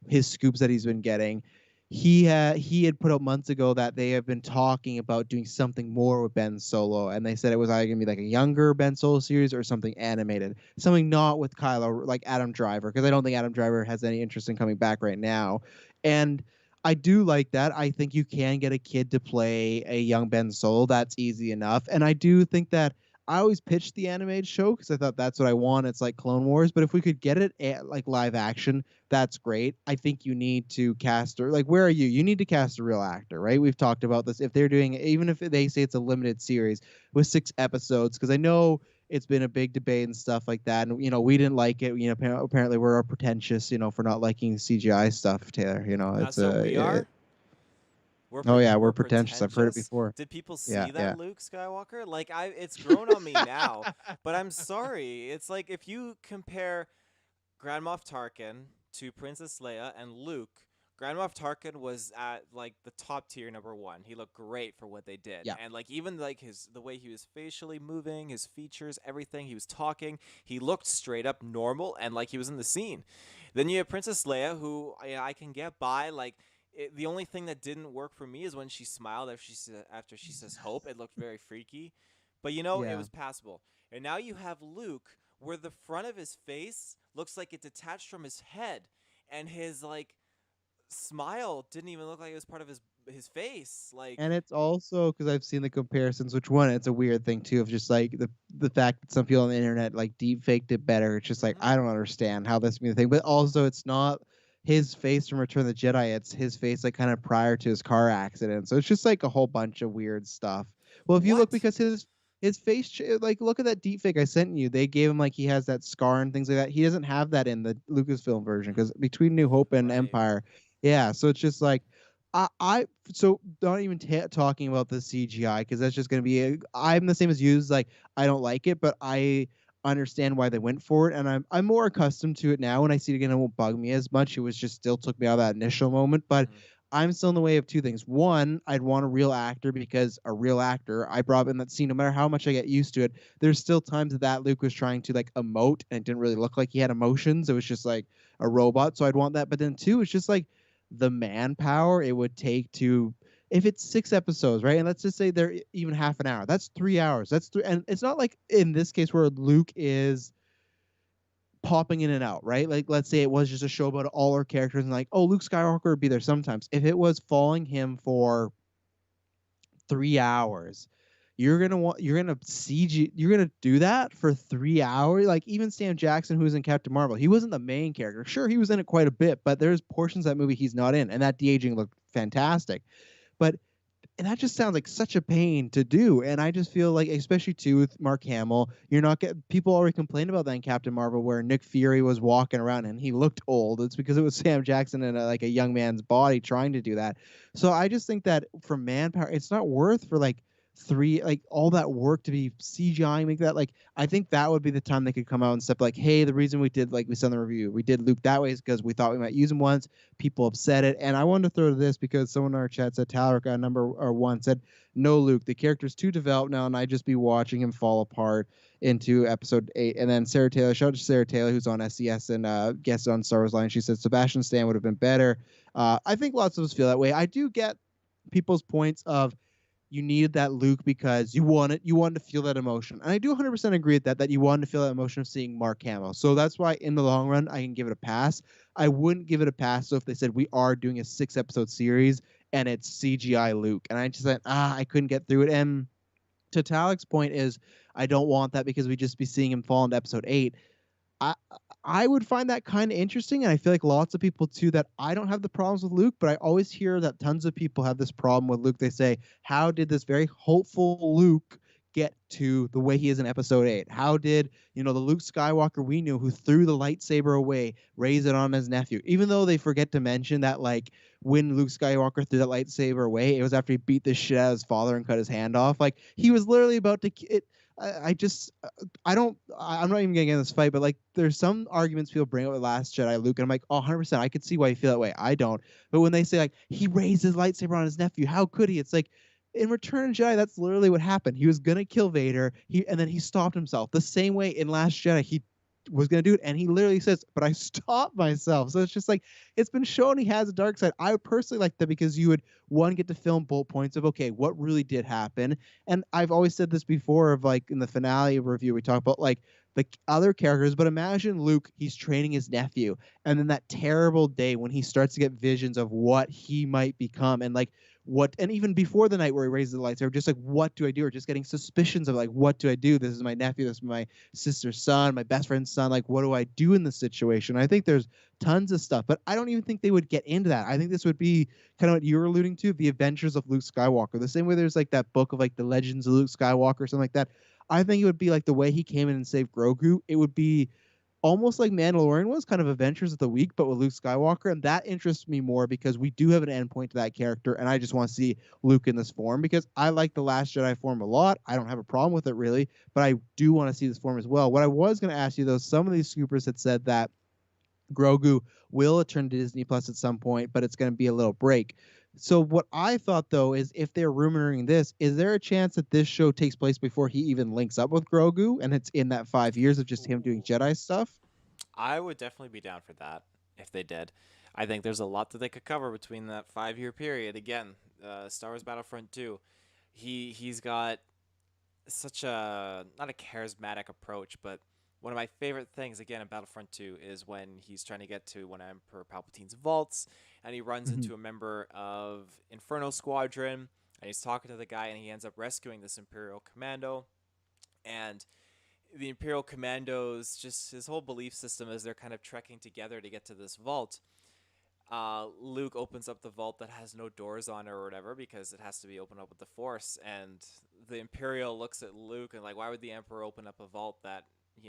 his scoops that he's been getting. He had put out months ago that they have been talking about doing something more with Ben Solo, and they said it was either gonna be like a younger Ben Solo series or something animated, something not with Kylo like Adam Driver, because I don't think Adam Driver has any interest in coming back right now, and I do like that. I think you can get a kid to play a young Ben Solo. That's easy enough. And I do think that I always pitched the animated show because I thought that's what I want. It's like Clone Wars. But if we could get it like live action, that's great. I think you need to cast or like, where are you? You need to cast a real actor, right? We've talked about this. If they're doing, even if they say it's a limited series with 6 episodes, because I know it's been a big debate and stuff like that. And, we didn't like it. Apparently we're pretentious, for not liking CGI stuff, Taylor. It's that's what we are. Oh yeah, we're We're pretentious. I've heard it pretentious. before. Did people see Yeah, that yeah. Luke Skywalker? Like it's grown on me now. But I'm sorry. It's like if you compare Grand Moff Tarkin to Princess Leia and Luke, Grand Moff Tarkin was at like the top tier number one. He looked great for what they did, Yeah. and like even like the way he was facially moving, his features, everything he was talking, he looked straight up normal and like he was in the scene. Then you have Princess Leia, who I can get by. Like the only thing that didn't work for me is when she smiled after she says hope. It looked very freaky, but it Yeah. was passable. And now you have Luke, where the front of his face looks like it detached from his head, and his like smile didn't even look like it was part of his face. Like And it's also because I've seen the comparisons, which one, it's a weird thing too, of just like the fact that some people on the internet like deep faked it better. It's just like mhm. I don't understand how this means a thing. But also it's not his face from Return of the Jedi. It's his face like kind of prior to his car accident. So it's just like a whole bunch of weird stuff. Well, if you look, What? because his face, like look at that deep fake I sent you. They gave him like he has that scar and things like that. He doesn't have that in the Lucasfilm version because between New Hope and Right. Empire, yeah. So it's just like I so not even talking about the CGI because that's just gonna be. I'm the same as you. Like I don't like it, but I understand why they went for it, and I'm more accustomed to it now. When I see it again, it won't bug me as much. It was just still took me out of that initial moment, but Mm-hmm. I'm still in the way of two things. One, I'd want a real actor because a real actor, I brought up in that scene, no matter how much I get used to it, there's still times that Luke was trying to like emote and it didn't really look like he had emotions. It was just like a robot. So I'd want that. But then two, it's just like the manpower it would take to if it's 6 episodes, right? And let's just say they're even half an hour. That's 3 hours. That's three, and it's not like in this case where Luke is popping in and out, right? Like let's say it was just a show about all our characters and like, oh, Luke Skywalker would be there sometimes. If it was following him for 3 hours, you're gonna do that for 3 hours. Like even Sam Jackson, who's in Captain Marvel, he wasn't the main character. Sure, he was in it quite a bit, but there's portions of that movie he's not in, and that de aging looked fantastic. But and that just sounds like such a pain to do. And I just feel like, especially too with Mark Hamill, you're not getting people already complained about that in Captain Marvel, where Nick Fury was walking around and he looked old. It's because it was Sam Jackson in like a young man's body trying to do that. So I just think that for manpower, it's not worth for like like all that work to be CGI, make that like I think that would be the time they could come out and step like, hey, the reason we did like we said in the review, we did Luke that way is because we thought we might use him once. People have said it, and I wanted to throw to this because someone in our chat said Talric number or one said no Luke, the character's too developed now, and I'd just be watching him fall apart into episode 8. And then Sarah Taylor, shout out to Sarah Taylor, who's on SES and guest on Star Wars Line. She said Sebastian Stan would have been better. I think lots of us feel that way. I do get people's points of you needed that Luke because you wanted to feel that emotion. And I do 100% agree with that you wanted to feel that emotion of seeing Mark Hamill. So that's why in the long run I can give it a pass. I wouldn't give it a pass so if they said we are doing a 6 episode series and it's CGI Luke and I just said I couldn't get through it. And to Talik's point is I don't want that because we just be seeing him fall into episode 8. I I would find that kind of interesting, and I feel like lots of people too. That I don't have the problems with Luke, but I always hear that tons of people have this problem with Luke. They say, "How did this very hopeful Luke get to the way he is in Episode 8? How did the Luke Skywalker we knew who threw the lightsaber away raise it on his nephew?" Even though they forget to mention that, like when Luke Skywalker threw that lightsaber away, it was after he beat the shit out of his father and cut his hand off. Like he was literally about to. I just I don't I'm not even gonna get in this fight, but like there's some arguments people bring up with Last Jedi Luke, and I'm like, oh, 100%, I could see why you feel that way. I don't. But when they say like he raised his lightsaber on his nephew, how could he? It's like in Return of Jedi, that's literally what happened. He was gonna kill Vader, and then he stopped himself. The same way in Last Jedi, he was gonna do it, and he literally says, "But I stopped myself." So it's just like it's been shown he has a dark side. I would personally like that because you would one get to film bullet points of okay, what really did happen. And I've always said this before of like in the finale review we talk about like the other characters, but imagine Luke, he's training his nephew, and then that terrible day when he starts to get visions of what he might become, and like what, and even before the night where he raises the lightsaber, just like what do I do, or just getting suspicions of like what do I do? This is my nephew, this is my sister's son, my best friend's son. Like what do I do in this situation? I think there's tons of stuff, but I don't even think they would get into that. I think this would be kind of what you were alluding to, the adventures of Luke Skywalker. The same way there's like that book of like the legends of Luke Skywalker or something like that. I think it would be like the way he came in and saved Grogu. It would be almost like Mandalorian was, kind of Adventures of the Week, but with Luke Skywalker. And that interests me more because we do have an endpoint to that character. And I just want to see Luke in this form because I like the Last Jedi form a lot. I don't have a problem with it really, but I do want to see this form as well. What I was going to ask you though, some of these scoopers had said that Grogu will return to Disney Plus at some point, but it's going to be a little break. So what I thought though is if they're rumoring this, is there a chance that this show takes place before he even links up with Grogu and it's in that 5 years of just him doing Ooh. Jedi stuff? I would definitely be down for that if they did. I think there's a lot that they could cover between that 5 year period. Again, Star Wars Battlefront 2. He's got such a not a charismatic approach, but one of my favorite things again in Battlefront 2 is when he's trying to get to one of Emperor Palpatine's vaults and he runs Mhm. into a member of Inferno Squadron and he's talking to the guy and he ends up rescuing this Imperial commando and the Imperial commandos just his whole belief system as they're kind of trekking together to get to this vault Luke opens up the vault that has no doors on it or whatever because it has to be opened up with the Force, and the Imperial looks at Luke and like, why would the Emperor open up a vault that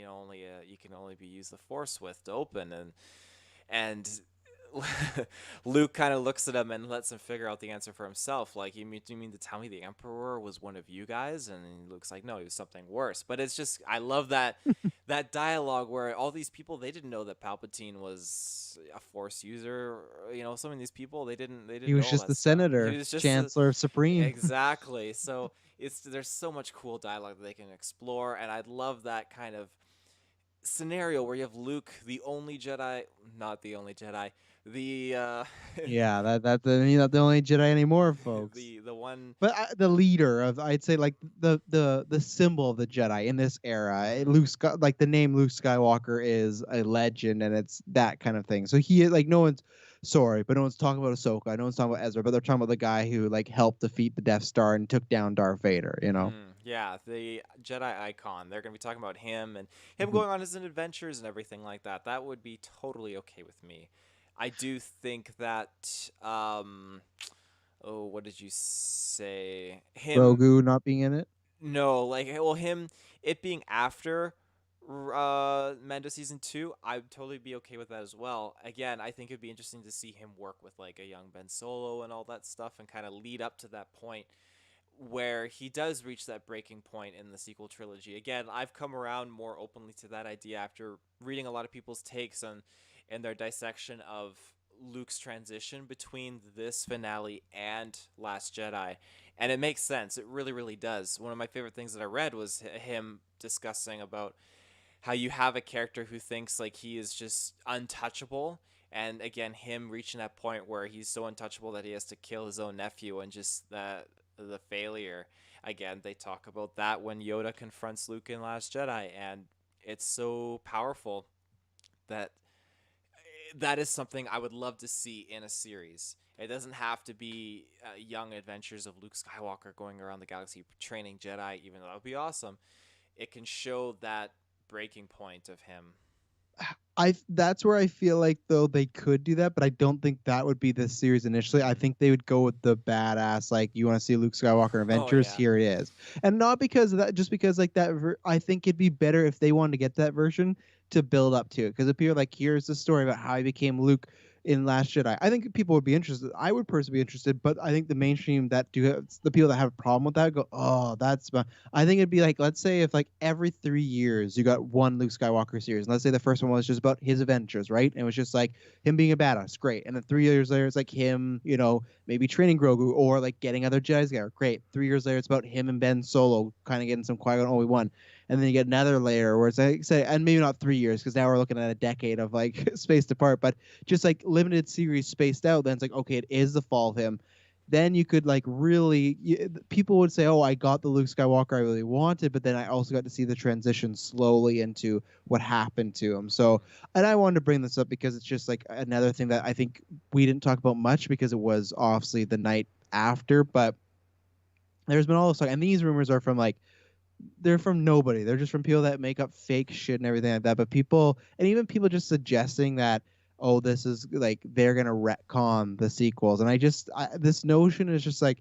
only you can only be use the Force with to open? And Luke kind of looks at him and lets him figure out the answer for himself. Like, you mean to tell me the Emperor was one of you guys? And Luke's like, no, he was something worse. But it's just, I love that dialogue where all these people, they didn't know that Palpatine was a Force user. Some of these people, they He didn't know was all just that the stuff. He senator, was just Chancellor Supreme. exactly. So there's so much cool dialogue that they can explore, and I love that kind of scenario where you have Luke, the only Jedi, not the only Jedi, the Yeah, that's not the only Jedi anymore, folks. the one. But the leader of, I'd say, like the symbol of the Jedi in this era, Mhm. like the name Luke Skywalker is a legend, and it's that kind of thing. So he like no one's sorry, but no one's talking about Ahsoka, no one's talking about Ezra, but they're talking about the guy who like helped defeat the Death Star and took down Darth Vader. Yeah, the Jedi icon. They're going to be talking about him and him Mhm. going on his adventures and everything like that. That would be totally okay with me. I do think that oh, what did you say? Him Grogu not being in it. No, like, well, him, it being after Mando season 2, I'd totally be okay with that as well. Again, I think it'd be interesting to see him work with like a young Ben Solo and all that stuff, and kind of lead up to that point where he does reach that breaking point in the sequel trilogy. Again, I've come around more openly to that idea after reading a lot of people's takes on and their dissection of Luke's transition between this finale and Last Jedi. And it makes sense. It really, really does. One of my favorite things that I read was him discussing about how you have a character who thinks like he is just untouchable. And again, him reaching that point where he's so untouchable that he has to kill his own nephew, and just the failure. Again, they talk about that when Yoda confronts Luke in Last Jedi, and it's so powerful that that is something I would love to see in a series. It doesn't have to be young adventures of Luke Skywalker going around the galaxy training Jedi, even though that would be awesome. It can show that breaking point of him. I That's where I feel like though they could do that, but I don't think that would be the series initially. I think they would go with the badass, like, you want to see Luke Skywalker Oh adventures, yeah. here it is, and not because of that, just because like I think it'd be better if they wanted to get that version to build up to it, because if you're like, here's the story about how he became Luke in Last Jedi, I think people would be interested. I would personally be interested, but I think the mainstream that do have, the people that have a problem with that go, oh, I think it'd be like, let's say if like every 3 years you got one Luke Skywalker series, and let's say the first one was just about his adventures, right? And it was just like him being a badass, great. And then 3 years later, it's like him, maybe training Grogu or like getting other Jedi's together, great. 3 years later, it's about him and Ben Solo kind of getting some Qui-Gon Obi-Wan. And then you get another layer where it's like, say, and maybe not 3 years, because now we're looking at a decade of like spaced apart, but just like limited series spaced out. Then it's like, okay, it is the fall of him. Then you could like really, people would say, oh, I got the Luke Skywalker I really wanted, but then I also got to see the transition slowly into what happened to him. So, and I wanted to bring this up because it's just like another thing that I think we didn't talk about much, because it was obviously the night after, but there's been all this talk, and these rumors are from like, they're from nobody. They're just from people that make up fake shit and everything like that. But people, and even people just suggesting that, oh, this is like they're gonna retcon the sequels, and this notion is just like,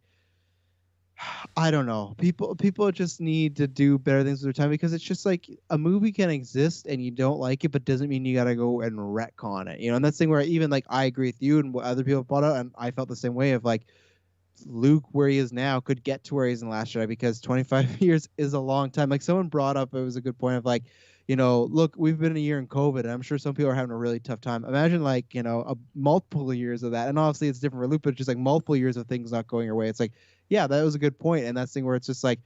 I don't know. People just need to do better things with their time, because it's just like a movie can exist and you don't like it, but doesn't mean you gotta go and retcon it. And that's the thing where even like I agree with you and what other people brought out, and I felt the same way of like, Luke, where he is now, could get to where he's in Last Jedi, because 25 years is a long time. Like someone brought up, it was a good point of like, look, we've been a year in COVID, and I'm sure some people are having a really tough time. Imagine like, multiple years of that. And obviously it's different for Luke, but just like multiple years of things not going your way. It's like, yeah, that was a good point. And that's the thing where it's just like,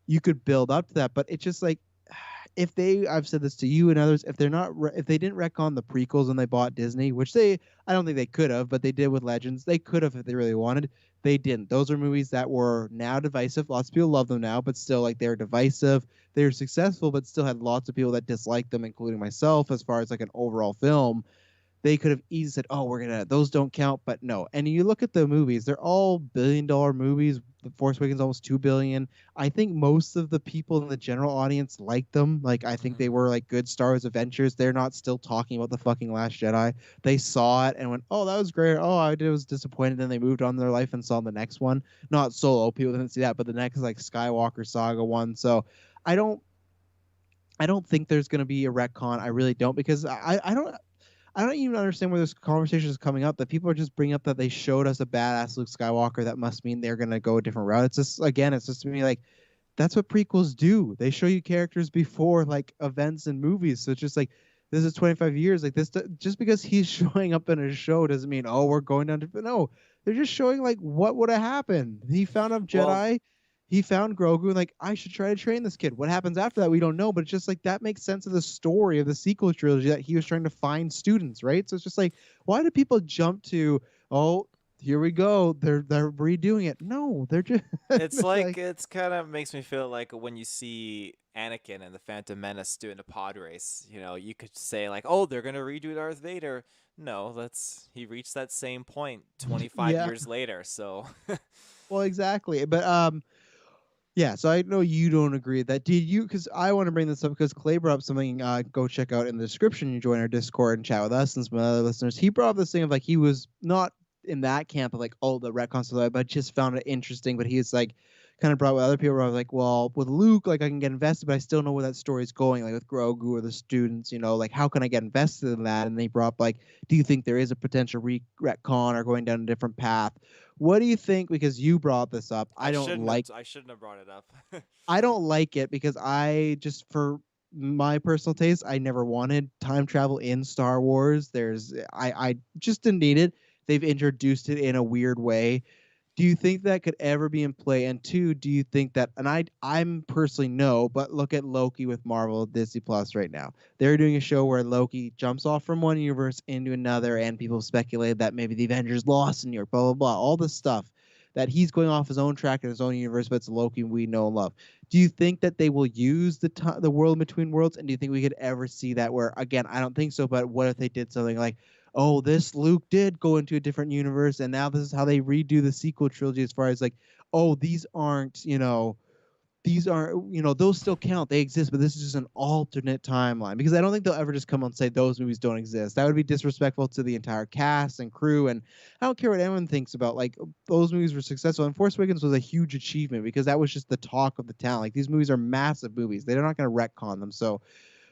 you could build up to that, but it's just like, I've said this to you and others, if they didn't retcon the prequels when they bought Disney, which I don't think they could have, but they did with Legends. They could have if they really wanted. They didn't. Those are movies that were now divisive. Lots of people love them now, but still, like, they're divisive. They were successful, but still had lots of people that disliked them, including myself, as far as like an overall film. they could have easily said, "Oh, we're gonna those don't count," but no. And you look at the movies; they're all billion-dollar movies. The Force Awakens almost 2 billion. I think most of the people in the general audience like them. Like I think Hmm. they were like good Star Wars adventures. They're not still talking about the fucking Last Jedi. They saw it and went, "Oh, that was great. Oh, I did was disappointed." Then they moved on in their life and saw the next one. Not Solo. People didn't see that, but the next like Skywalker Saga one. So I don't. I don't think there's going to be a retcon. I really don't because I don't even understand where this conversation is coming up. That people are just bringing up that they showed us a badass Luke Skywalker. That must mean they're gonna go a different route. It's just again, it's just to me like that's what prequels do. They show you characters before like events and movies. So it's just like this is 25 years. Like this, just because he's showing up in a show doesn't mean oh we're going down to no. They're just showing like what would have happened. He found a Well, Jedi. He found Grogu and like I should try to train this kid. What happens after that we don't know, but it's just like that makes sense of the story of the sequel trilogy that he was trying to find students, right? So it's just like why do people jump to oh here we go they're redoing it? No, they're just it's like like it's kind of makes me feel like when you see Anakin and the Phantom Menace doing a pod race. You know, you could say like, "Oh, they're gonna redo Darth Vader." No, that's he reached that same point 25 yeah. years later. So, Well, exactly. But yeah, so I know you don't agree with that. Did you? Because I want to bring this up because Clay brought up something. Go check out in the description. You join our Discord and chat with us and some other listeners. He brought up this thing of like he was not in that camp of like oh the retcon stuff, but just found it interesting. But he's like kind of brought with other people. Where I was like, well, with Luke, like I can get invested, but I still know where that story's going. Like with Grogu or the students, you know, like how can I get invested in that? And they brought up like, do you think there is a potential retcon or going down a different path? What do you think? Because you brought this up, I shouldn't have brought it up. I don't like it because I just for my personal taste, I never wanted time travel in Star Wars. I just didn't need it. They've introduced it in a weird way. Do you think that could ever be in play? And two, do you think that and I'm personally no, but look at Loki with Marvel Disney Plus right now. They're doing a show where Loki jumps off from one universe into another, and people speculate that maybe the Avengers lost in New York, blah blah blah, all this stuff. That he's going off his own track in his own universe, but it's Loki we know and love. Do you think that they will use the world between worlds? And do you think we could ever see that? Where again, I don't think so. But what if they did something like, oh, this Luke did go into a different universe, and now this is how they redo the sequel trilogy as far as like, oh, these aren't, those still count. They exist, but this is just an alternate timeline. Because I don't think they'll ever just come and say those movies don't exist. That would be disrespectful to the entire cast and crew. And I don't care what anyone thinks about like those movies were successful. And Force Awakens was a huge achievement because that was just the talk of the town. Like these movies are massive movies. They're not going to retcon them. So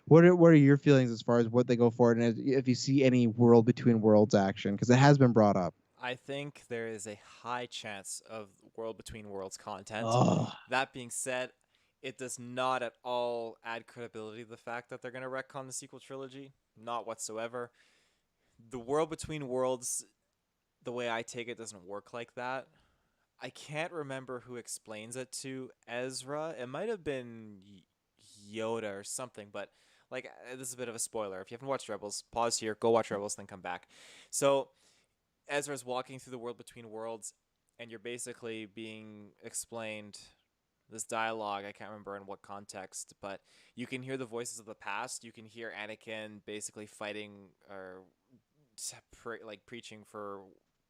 what are your feelings as far as what they go for, and if you see any world between worlds action? Because it has been brought up. I think there is a high chance of World Between Worlds content. Oh, That being said, it does not at all add credibility to the fact that they're going to retcon the sequel trilogy. Not whatsoever. The World Between Worlds, the way I take it, doesn't work like that. I can't remember who explains it to Ezra. It might have been Yoda or something, but like this is a bit of a spoiler. If you haven't watched Rebels, pause here, go watch Rebels, then come back. So Ezra's walking through the world between worlds, and you're basically being explained this dialogue. I can't remember in what context, but you can hear the voices of the past. You can hear Anakin basically fighting or like preaching for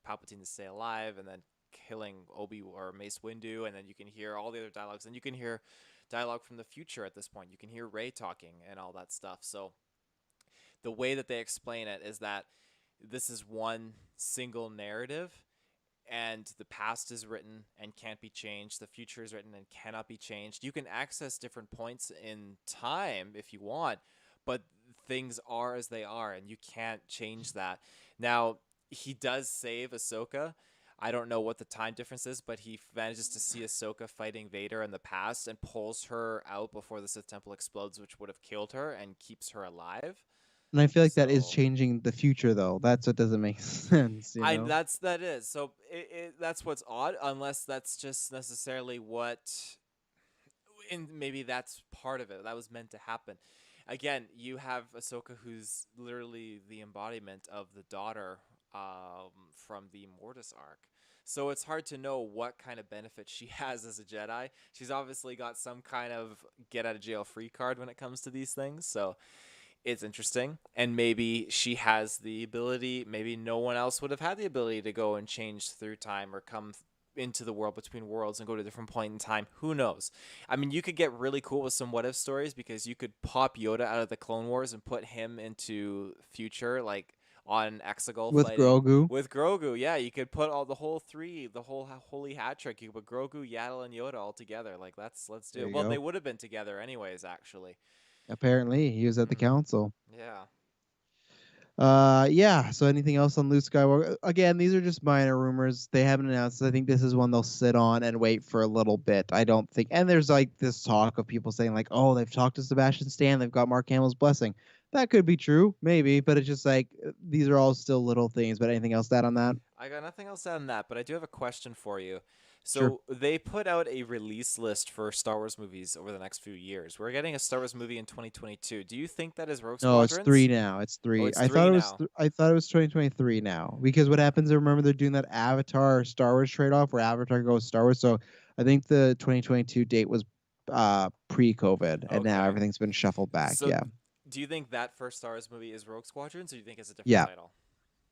Palpatine to stay alive, and then killing Obi or Mace Windu, and then you can hear all the other dialogues, and you can hear dialogue from the future at this point. You can hear Rey talking and all that stuff. So the way that they explain it is that this is one single narrative, and the past is written and can't be changed. The future is written and cannot be changed. You can access different points in time if you want, but things are as they are, and you can't change that. Now, he does save Ahsoka. I don't know what the time difference is, but he manages to see Ahsoka fighting Vader in the past and pulls her out before the Sith Temple explodes, which would have killed her, and keeps her alive. and I feel like that is So changing the future, though. That's what doesn't make sense, you I know. that is so that's what's odd, unless that's just necessarily what, and maybe that's part of it that was meant to happen. Again, you have Ahsoka, who's literally the embodiment of the daughter from the Mortis arc. So it's hard to know what kind of benefit she has as a Jedi. She's obviously got some kind of get out of jail free card when it comes to these things. So it's interesting, and maybe she has the ability. Maybe no one else would have had the ability to go and change through time or come into the world between worlds and go to a different point in time. Who knows? I mean, you could get really cool with some what if stories because you could pop Yoda out of the Clone Wars and put him into future, like on Exegol with fighting Grogu. with Grogu. Yeah, you could put all the whole three, the whole holy hat trick. You could put Grogu, Yaddle, and Yoda all together. Like let's do There it. you Well, they go. would have been together anyways, actually. Apparently, he was at the council. Yeah. Yeah. So anything else on Luke Skywalker? Again, these are just minor rumors. They haven't announced. I think this is one they'll sit on and wait for a little bit. I don't think. And there's like this talk of people saying like, oh, they've talked to Sebastian Stan. They've got Mark Hamill's blessing. That could be true, maybe, but it's just like these are all still little things. But anything else to add on that? I got nothing else on that, but I do have a question for you. Sure. So they put out a release list for Star Wars movies over the next few years. We're getting a Star Wars movie in 2022. Do you think that is Rogue No, it's Squadrons? three now. It's Oh, three. it's three now. I thought it was 2023 now because what happens? I remember they're doing that Avatar Star Wars trade off where Avatar goes Star Wars. So I think the 2022 date was pre-COVID, and now Okay. everything's been shuffled back. So Yeah, do you think that first Star Wars movie is Rogue Squadrons, or do you think it's a different yeah. title?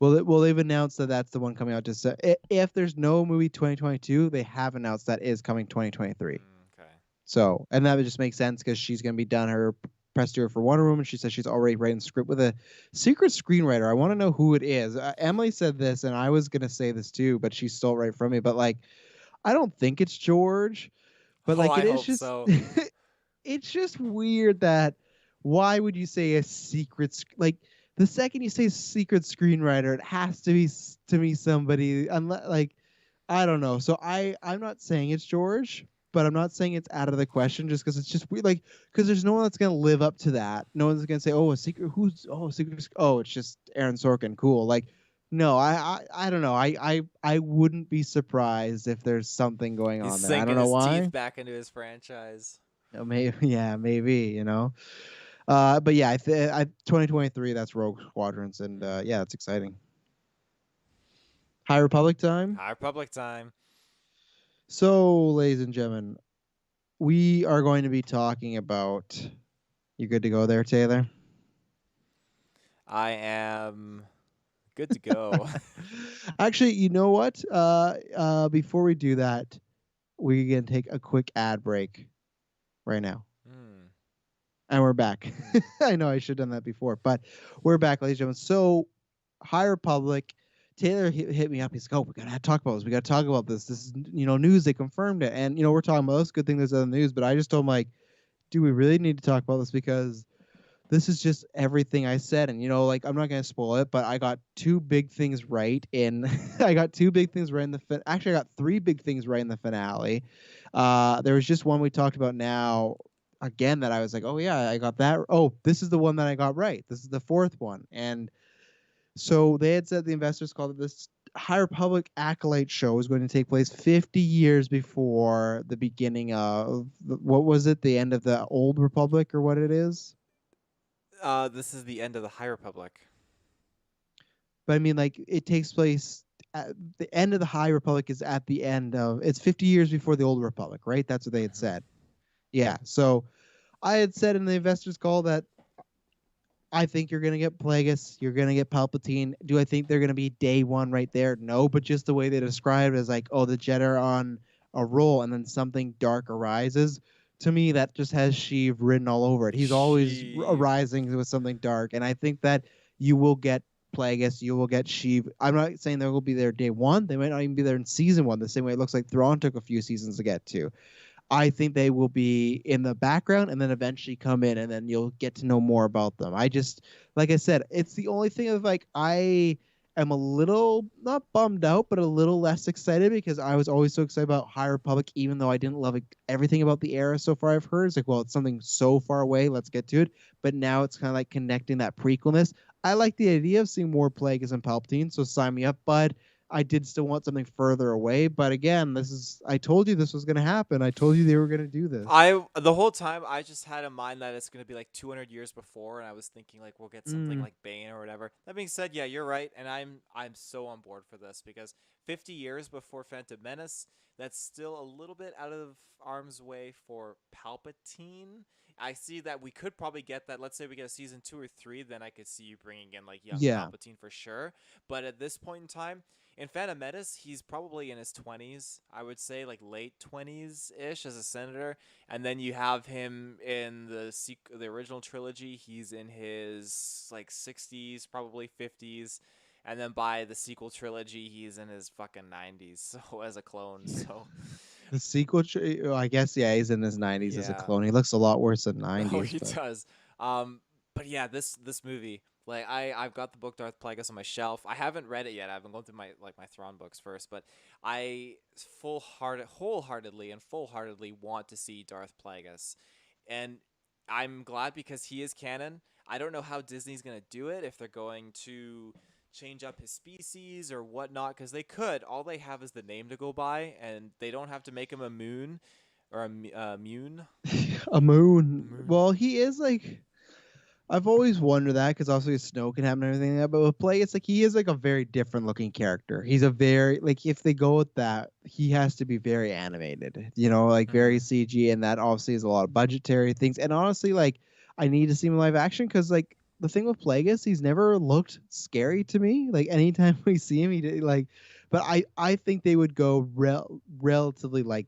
Well, they've announced that that's the one coming out. Just if there's no movie 2022, they have announced that is coming 2023. Okay. So, and that would just make sense because she's going to be done her press tour for Wonder Woman. She says she's already writing the script with a secret screenwriter. I want to know who it is. Emily said this, and I was going to say this too, but she stole it right from me. But like, I don't think it's George, but Oh, like, I it is hope just, so. it's just weird that why would you say a secret, like, the second you say secret screenwriter, it has to be to me somebody, unless like, I don't know. So I'm not saying it's George, but I'm not saying it's out of the question just because it's just weird. Like, because there's no one that's gonna live up to that. No one's gonna say, oh, a secret. Who's secret? Oh, it's just Aaron Sorkin. Cool. Like, no, I don't know. I wouldn't be surprised if there's something going He's on there. I don't sinking know his why. teeth back into his franchise. Maybe, yeah, maybe. But yeah, 2023. That's Rogue Squadrons, and yeah, it's exciting. High Republic time. High Republic time. So, ladies and gentlemen, we are going to be talking about. You good to go there, Taylor? I am good to go. Actually, you know what? Before we do that, we can take a quick ad break right now. And we're back. I know I should have done that before, but we're back, ladies and gentlemen. So, High Republic, Taylor hit me up. He's like, oh, we got to talk about this. We got to talk about this. This is, news. They confirmed it. And, we're talking about this. Good thing there's other news. But I just told him, like, do we really need to talk about this? Because this is just everything I said. And, like, I'm not going to spoil it, but I got two big things right in. I got two big things right in the actually, I got three big things right in the finale. There was just one we talked about now. Again, that I was like, oh yeah, I got that. Oh, this is the one that I got right. This is the fourth one. And so they had said the investors called it this High Republic Acolyte show is going to take place 50 years before the beginning of what was it? The end of the Old Republic or what it is? This is the end of the High Republic. But I mean, like, it takes place at the end of the High Republic is at the end of it's 50 years before the Old Republic, right? That's what they had said. Yeah. So I had said in the investors call that I think you're going to get Plagueis. You're going to get Palpatine. Do I think they're going to be day one right there? No, but just the way they described it as like, oh, the Jedi are on a roll and then something dark arises. To me, that just has Sheev written all over it. He's always arising with something dark. And I think that you will get Plagueis. You will get Sheev. I'm not saying they will be there day one. They might not even be there in season one, the same way it looks like Thrawn took a few seasons to get to. I think they will be in the background and then eventually come in and then you'll get to know more about them. I just, like I said, it's the only thing of like, I am a little, not bummed out, but a little less excited because I was always so excited about High Republic, even though I didn't love everything about the era so far I've heard. It's like, well, it's something so far away. Let's get to it. But now it's kind of like connecting that prequelness. I like the idea of seeing more Plagueis and Palpatine, so sign me up, bud. I did still want something further away. But again, I told you this was going to happen. I told you they were going to do this. The whole time I just had in mind that it's gonna be like 200 years before, and I was thinking like we'll get something Mm, like Bane or whatever. That being said, yeah, you're right, and I'm so on board for this because 50 years before Phantom Menace, that's still a little bit out of arm's way for Palpatine. I see that we could probably get that. Let's say we get a season 2 or 3, then I could see you bringing in like young yeah. Palpatine for sure. But at this point in time, in Phantom Menace, he's probably in his 20s. I would say like late 20s ish as a senator, and then you have him in the original trilogy. He's in his like 60s, probably 50s, and then by the sequel trilogy, he's in his fucking 90s. So as a clone, so The sequel, I guess, yeah, he's in his 90s as a yeah. clone. He looks a lot worse than Oh, 90s, he but does. But yeah, this movie, like I've got the book Darth Plagueis on my shelf. I haven't read it yet. I've been going through my Thrawn books first, but I wholeheartedly and full-heartedly want to see Darth Plagueis, and I'm glad because he is canon. I don't know how Disney's gonna do it, if they're going to change up his species or whatnot, because they could. All they have is the name to go by, and they don't have to make him a moon or a mune. a moon. Moon. Well, he is like. I've always wondered that because also snow can happen and everything like that. But with Plague, it's like he is like a very different looking character. He's a very like if they go with that, he has to be very animated, like very Mm-hmm. CG, and that obviously is a lot of budgetary things. And honestly, like I need to see him in live action because like the thing with Plagueis, he's never looked scary to me. Like anytime we see him, like, but I think they would go relatively like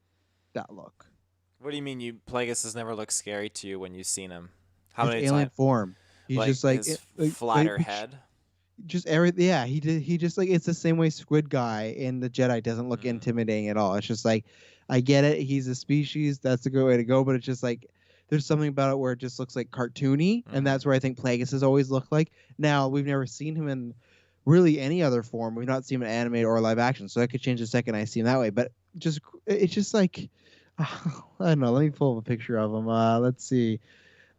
that look, What do you mean you Plagueis has never looked scary to you when you've seen him? How his many alien times? form. He's Like just like, his like flatter head? just everything. Yeah, he just like it's the same way Squid Guy in the Jedi doesn't look Mm. intimidating at all. It's just like I get it, he's a species, that's a good way to go, but it's just like there's something about it where it just looks like cartoony, and Mm-hmm. that's where I think Plagueis has always looked like. Now we've never seen him in really any other form. We've not seen him in animated or live action, so that could change the second I see him that way. But just it's just like I don't know. Let me pull up a picture of him. Let's see.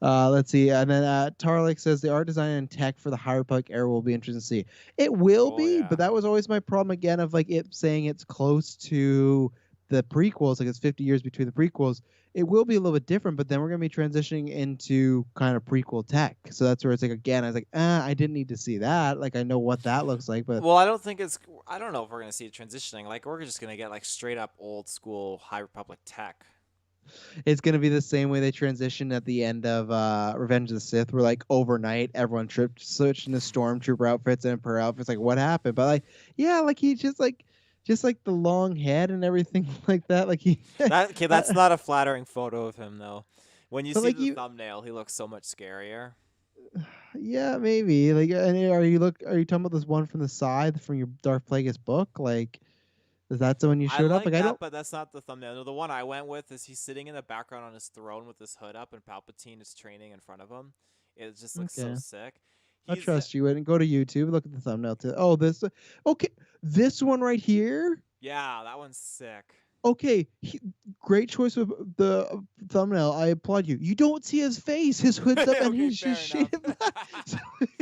And then Tarlik says the art design and tech for the High Republic era will be interesting to see. It will Oh be, yeah. but that was always my problem again of like it saying it's close to the prequels, like it's 50 years between the prequels. It will be a little bit different, but then we're gonna be transitioning into kind of prequel tech. So that's where it's like again, I was like, I didn't need to see that. Like I know what that looks like, but Well, I don't think it's. I don't know if we're gonna see it transitioning. Like we're just gonna get like straight up old school High Republic tech. it's gonna be the same way they transitioned at the end of Revenge of the Sith, where like overnight everyone switched into stormtrooper outfits and Emperor outfits. Like what happened? But like yeah, like he just like the long head and everything like that. Like he, That okay? That's uh, not a flattering photo of him though. When you but see like the you, thumbnail, he looks so much scarier. yeah, maybe like. And are you talking about this one from the side from your Darth Plagueis book? Like, is that the one you I showed up? like Like I that, don't. but that's not the thumbnail. No, the one I went with is he's sitting in the background on his throne with his hood up, and Palpatine is training in front of him. It just looks so Okay. sick. I He's trust you. And go to YouTube. Look at the thumbnail too. Oh, this. Okay, this one right here. yeah, that one's sick. Okay, great choice of the thumbnail. I applaud you. You don't see his face. His hood's up and Okay, he's fair just enough. shaved. So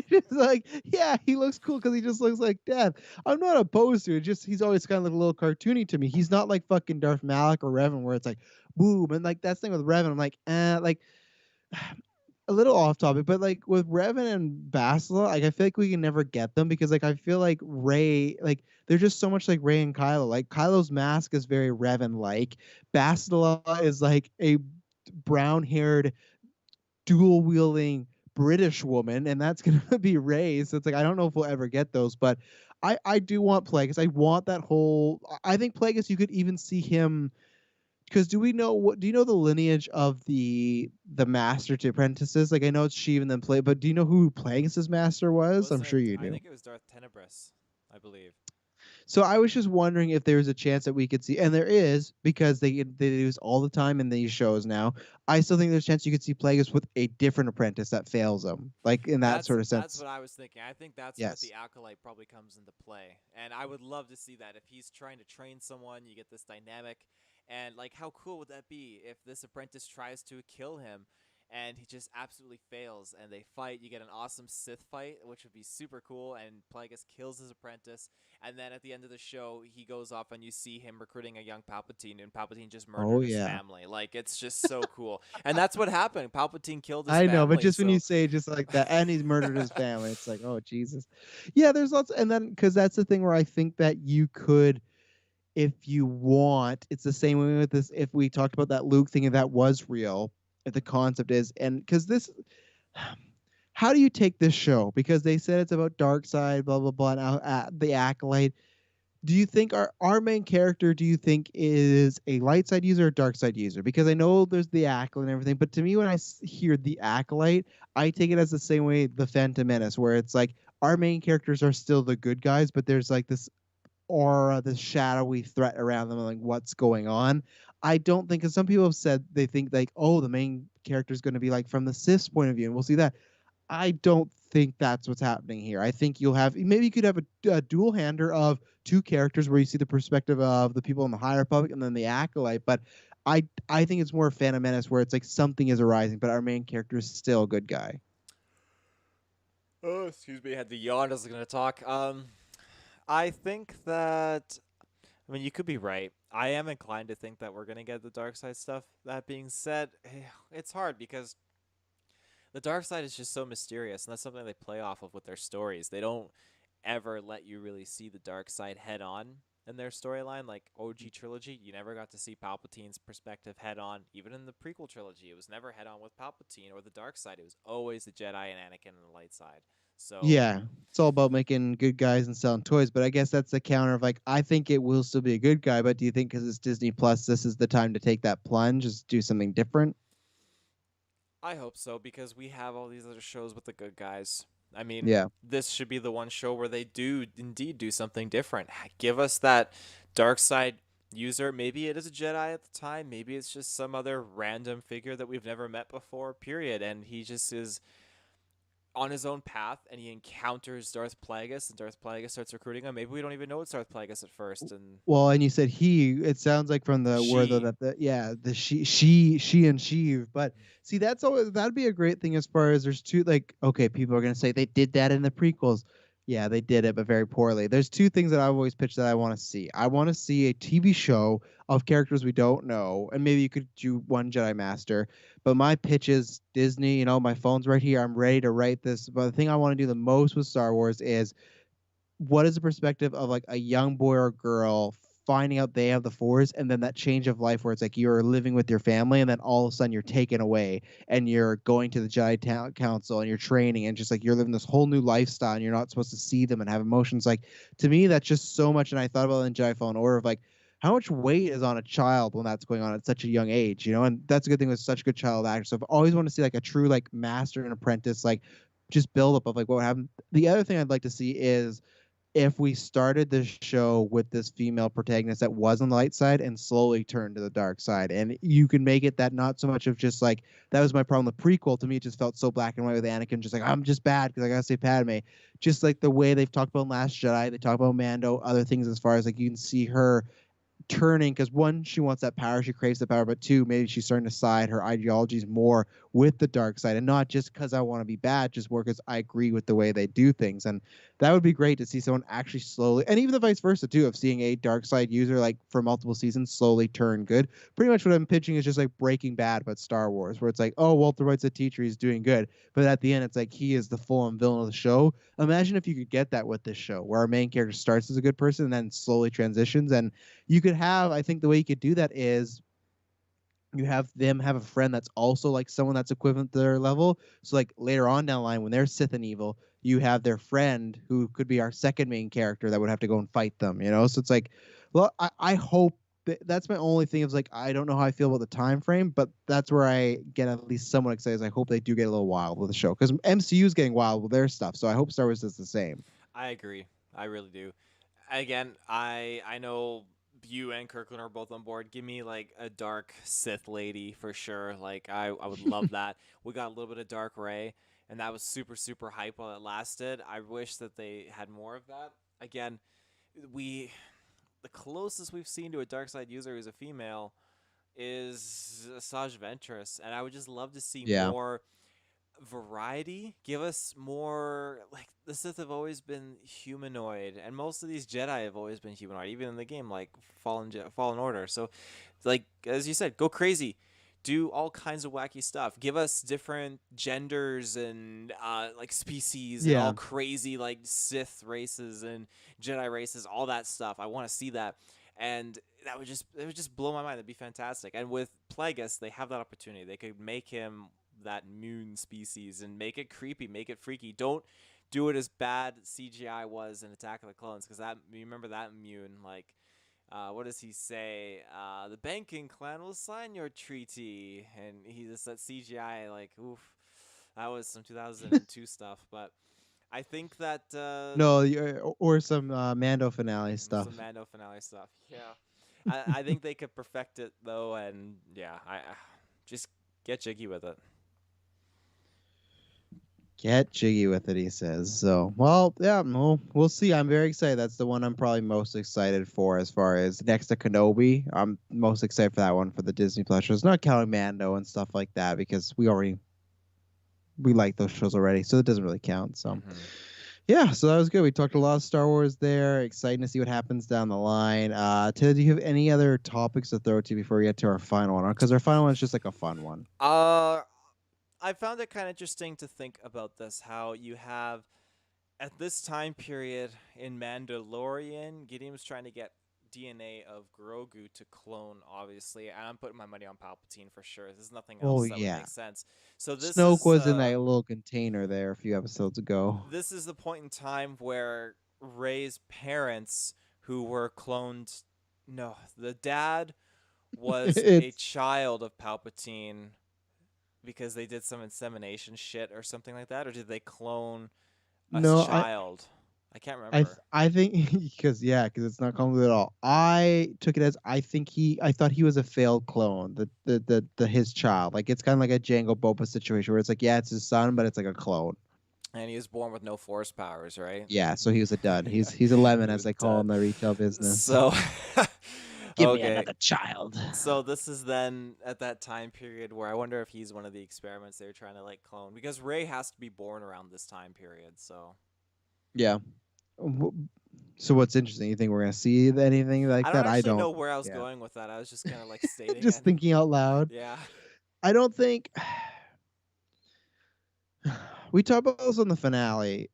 it's like, yeah, he looks cool because he just looks like death. I'm not opposed to it. Just he's always kind of like a little cartoony to me. He's not like fucking Darth Malik or Revan where it's like boom and like that's the thing with Revan. I'm like a little off topic, but like with Revan and Bastila, like I feel like we can never get them because like I feel like Ray, like they're just so much like Ray and Kylo. Like Kylo's mask is very Revan like. Bastila is like a brown haired, dual wielding British woman, and that's gonna be Ray. So it's like I don't know if we'll ever get those, but I do want Plagueis. I want that whole. I think Plagueis. You could even see him because do you know the lineage of the master to apprentices? Like I know it's Sheev and then play, but do you know who Plagueis' master was? I'm Wasn't sure it? you I do. think it was Darth Tenebris, I believe. So I was just wondering if there was a chance that we could see, and there is because they do this all the time in these shows now. I still think there's a chance you could see Plagueis with a different apprentice that fails him, like in that That's sort of that's sense. what I was thinking. I think that's what Yes. the acolyte probably comes into play, and I would love to see that. If he's trying to train someone, you get this dynamic, and like how cool would that be if this apprentice tries to kill him, and he just absolutely fails. And they fight. You get an awesome Sith fight, which would be super cool. And Plagueis kills his apprentice. And then at the end of the show, he goes off, and you see him recruiting a young Palpatine, and Palpatine just Oh murdered his yeah. family. Like, it's just so cool. And that's what happened. Palpatine killed his I know, but family. just when you So say just like that, and he's murdered his family, it's like, oh Jesus. Yeah, there's lots, and then because that's the thing where I think that you could, if you want, it's the same way with this. If we talked about that Luke thing and that was real, if the concept is, and because this, how do you take this show? Because they said it's about dark side, blah blah blah, and the acolyte. Do you think our main character, do you think is a light side user or dark side user? Because I know there's the acolyte and everything, but to me when I hear the acolyte, I take it as the same way the Phantom Menace, where it's like our main characters are still the good guys, but there's like this aura, this shadowy threat around them, like what's going on. I don't think, because some people have said they think like, oh, the main character is going to be like from the Sith's point of view, and we'll see that. I don't think that's what's happening here. I think you'll have, maybe you could have a dual hander of two characters where you see the perspective of the people in the High Republic and then the acolyte. But I think it's more Phantom Menace where it's like something is arising, but our main character is still a good guy. oh, excuse me, I had the yawn. I was gonna talk. I think that, I mean, you could be right. I am inclined to think that we're gonna get the dark side stuff. That being said, it's hard because the dark side is just so mysterious, and that's something they play off of with their stories. They don't ever let you really see the dark side head on in their storyline. Like OG trilogy, you never got to see Palpatine's perspective head on. Even in the prequel trilogy, it was never head on with Palpatine or the dark side. It was always the Jedi and Anakin and the light side. So Yeah, it's all about making good guys and selling toys. But I guess that's the counter of like, I think it will still be a good guy. But do you think because it's Disney Plus, this is the time to take that plunge, just do something different? I hope so, because we have all these other shows with the good guys. I mean, Yeah. this should be the one show where they do indeed do something different. Give us that dark side user. Maybe it is a Jedi at the time. Maybe it's just some other random figure that we've never met before, period. And he just is on his own path, and he encounters Darth Plagueis, and Darth Plagueis starts recruiting him. Maybe we don't even know it's Darth Plagueis at first, and Well, and you said he. It sounds like from the word though she. that the yeah the she and she. But see, that's always that'd be a great thing as far as there's two like okay, people are gonna say they did that in the prequels. Yeah, they did it, but very poorly. There's two things that I've always pitched that I want to see. I want to see a TV show of characters we don't know, and maybe you could do one Jedi Master. But my pitch is Disney. You know, my phone's right here. I'm ready to write this. But the thing I want to do the most with Star Wars is what is the perspective of like a young boy or girl finding out they have the force and then that change of life where it's like you're living with your family and then all of a sudden you're taken away and you're going to the Jedi Council and you're training and just like you're living this whole new lifestyle and you're not supposed to see them and have emotions. Like to me that's just so much. And I thought about it in Jedi Fallen Order of like how much weight is on a child when that's going on at such a young age, you know? And that's a good thing with such good child actors. So I've always wanted to see like a true like master and apprentice like just build up of like what happened. The other thing I'd like to see is if we started the show with this female protagonist that was on the light side and slowly turned to the dark side. And you can make it that not so much of just like, that was my problem. The prequel to me, it just felt so black and white with Anakin, just like, I'm just bad because I got to save Padme. Just like the way they've talked about in Last Jedi, they talk about Mando, other things as far as like you can see her turning because one, she wants that power, she craves the power, but two, maybe she's starting to side her ideologies more with the dark side, and not just because I want to be bad, just more because I agree with the way they do things. And that would be great to see someone actually slowly, and even the vice versa too, of seeing a dark side user like for multiple seasons slowly turn good. Pretty much what I'm pitching is just like Breaking Bad, but Star Wars, where it's like, oh, Walter White's a teacher, he's doing good, but at the end, it's like he is the full-on villain of the show. Imagine if you could get that with this show, where our main character starts as a good person and then slowly transitions. And you could have, I think the way you could do that is you have them have a friend that's also like someone that's equivalent to their level. So like later on down the line when they're Sith and evil, you have their friend who could be our second main character that would have to go and fight them, you know? So it's like, well, I hope that's my only thing is like I don't know how I feel about the time frame, but that's where I get at least somewhat excited. I hope they do get a little wild with the show because MCU is getting wild with their stuff. So I hope Star Wars does the same. I agree. I really do. Again, I know you and Kirkland are both on board. Give me like a dark Sith lady for sure. Like I would love that. We got a little bit of dark Ray, and that was super super hype while it lasted. I wish that they had more of that. Again, we the closest we've seen to a dark side user who's a female is Asajj Ventress, and I would just love to see Yeah. more variety. Give us more, like, the Sith have always been humanoid, and most of these Jedi have always been humanoid, even in the game, like Fallen Order. So, like as you said, go crazy. Do all kinds of wacky stuff. Give us different genders and like species and all Yeah. crazy like Sith races and Jedi races, all that stuff. I want to see that, and that would just blow my mind. That'd be fantastic. And with Plagueis, they have that opportunity. They could make him that moon species and make it creepy, make it freaky. Don't do it as bad CGI was in Attack of the Clones, because that, you remember that Mune, like, what does he say? The banking clan will sign your treaty, and he just that CGI, like, oof, that was some 2002 stuff. But I think that No, or some Mando finale stuff. some Mando finale stuff. Yeah, I think they could perfect it though, and yeah, I just get jiggy with it. Get jiggy with it, he says. So, well, yeah, we'll see. I'm very excited. That's the one I'm probably most excited for as far as next to Kenobi. I'm most excited for that one for the Disney Plus shows, not counting Mando and stuff like that, because we like those shows already, so it doesn't really count. So, yeah, so that was good. We talked a lot of Star Wars there. Exciting to see what happens down the line. Ted, do you have any other topics to throw to before we get to our final one? Because our final one is just like a fun one. Uh, I found it kind of interesting to think about this. How you have at this time period in Mandalorian, Gideon's trying to get DNA of Grogu to clone, obviously, and I'm putting my money on Palpatine for sure. There's nothing Oh else that would yeah, make sense. So Snoke was in that little container there a few episodes ago. this is the point in time where Rey's parents, who were cloned, no, the dad was a It's child of Palpatine because they did some insemination shit or something like that, or did they clone a no, child? I can't I remember. I think because it's not complicated at all. I took it as I thought he was a failed clone, the his child. Like it's kind of like a Jango Boba situation where it's like, yeah, it's his son, but it's like a clone. And he was born with no force powers, right? Yeah, so he was a dud. Yeah, He's a lemon, he as was they call dead. in the retail business. So, Give me okay. another child. So this is then at that time period where I wonder if he's one of the experiments they're trying to like clone, because Ray has to be born around this time period. So Yeah. So what's interesting? You think we're gonna see anything like I don't that? I actually don't. know where I was Yeah. going with that. I was just kind of like stating Just it. thinking out loud. Yeah. I don't think we talked about this on the finale,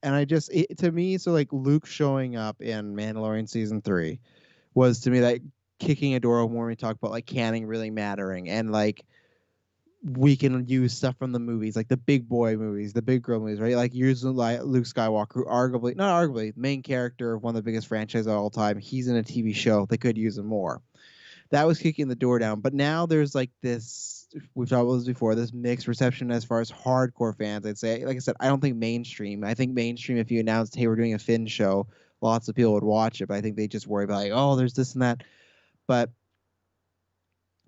and to me, so like Luke showing up in Mandalorian season 3 was to me like kicking a door open when we talk about like canon really mattering, and like we can use stuff from the movies, like the big boy movies, the big girl movies, right? Like using like Luke Skywalker, who arguably, not arguably, main character of one of the biggest franchises of all time. He's in a TV show. They could use him more. That was kicking the door down. But now there's like this, we've talked about this before, this mixed reception as far as hardcore fans. I'd say, like I said, I don't think mainstream. I think mainstream, if you announced, hey, we're doing a Finn show, lots of people would watch it. But I think they just worry about like, oh, there's this and that. But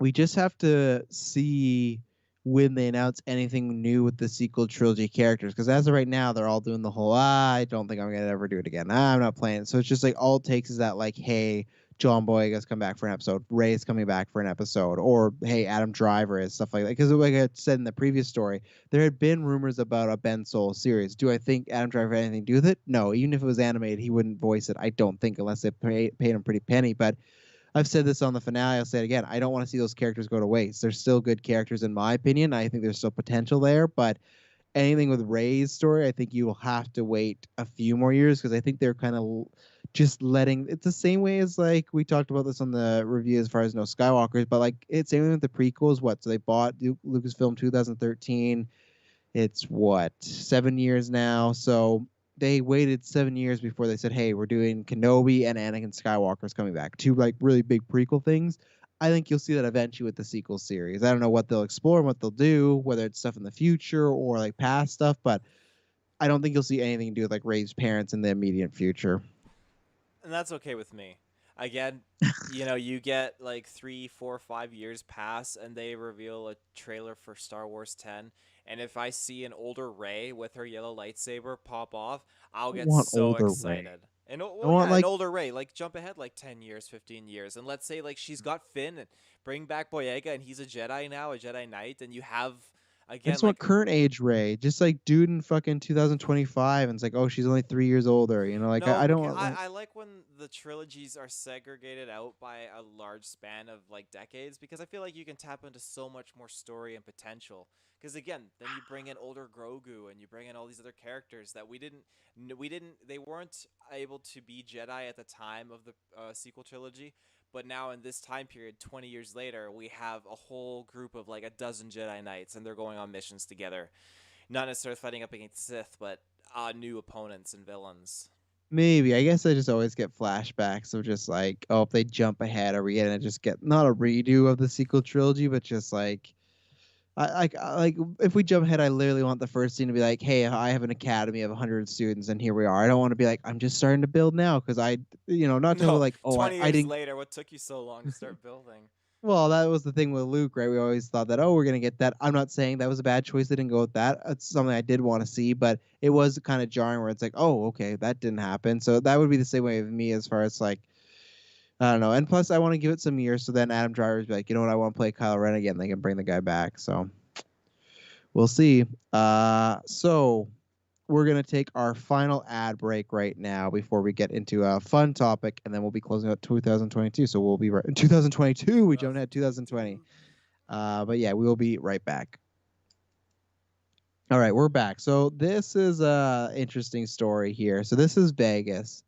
we just have to see when they announce anything new with the sequel trilogy characters, because as of right now they're all doing the whole I don't think I'm gonna ever do it again, I'm not playing. So it's just like all it takes is that like, hey, John Boyega's come back for an episode, Ray's coming back for an episode, or hey, Adam Driver is, stuff like that. Because like I said in the previous story, there had been rumors about a Ben Solo series. Do I think Adam Driver had anything to do with it? No. Even if it was animated, he wouldn't voice it, I don't think, unless they paid him pretty penny. But I've said this on the finale. I'll say it again. I don't want to see those characters go to waste. They're still good characters in my opinion. I think there's still potential there, but anything with Ray's story, I think you will have to wait a few more years, because I think they're kind of just letting. It's the same way as like we talked about this on the review as far as no Skywalkers, but like it's same with the prequels. What? So they bought Lucasfilm 2013. It's what, 7 years now. So they waited 7 years before they said, "Hey, we're doing Kenobi and Anakin Skywalker's coming back." Two like really big prequel things. I think you'll see that eventually with the sequel series. I don't know what they'll explore and what they'll do, whether it's stuff in the future or like past stuff, but I don't think you'll see anything to do with like Ray's parents in the immediate future. And that's okay with me. Again, you get like 3, 4, 5 years pass, and they reveal a trailer for Star Wars 10. And if I see an older Rey with her yellow lightsaber pop off, I'll I get want so older Ray. excited. And I well, want yeah, an like older Ray, like jump ahead like 10 years, 15 years, and let's say like she's got Finn and bring back Boyega, and he's a Jedi now, a Jedi Knight, and you have I again just want like current age Ray, just like dude in fucking 2025, and it's like, oh, she's only 3 years older. You know, like no, I don't because want like I like when the trilogies are segregated out by a large span of like decades because I feel like you can tap into so much more story and potential. Because again, then you bring in older Grogu and you bring in all these other characters that they weren't able to be Jedi at the time of the sequel trilogy, but now in this time period, 20 years later, we have a whole group of like a dozen Jedi Knights and they're going on missions together. Not necessarily fighting up against Sith, but new opponents and villains. maybe. I guess I just always get flashbacks of just like, oh, if they jump ahead, are we gonna just get not a redo of the sequel trilogy, but just like like if we jump ahead, I literally want the first scene to be like, "Hey, I have an academy of 100 students, and here we are." I don't want to be like, "I'm just starting to build now," because not to No, like, "Oh, 20 I years didn't." later, what took you so long to start building? Well, that was the thing with Luke, right? We always thought that, oh, we're gonna get that. I'm not saying that was a bad choice. They didn't go with that. It's something I did want to see, but it was kind of jarring where it's like, oh, okay, that didn't happen. So that would be the same way with me as far as like, I don't know. And plus, I want to give it some years so then Adam Driver's be like, you know what, I want to play Kylo Ren again. They can bring the guy back. So we'll see. So we're going to take our final ad break right now before we get into a fun topic, and then we'll be closing out 2022. So we'll be right in 2022. We jumped ahead 2020. 2022. But yeah, we will be right back. All right, we're back. So this is a interesting story here. So this is Vegas.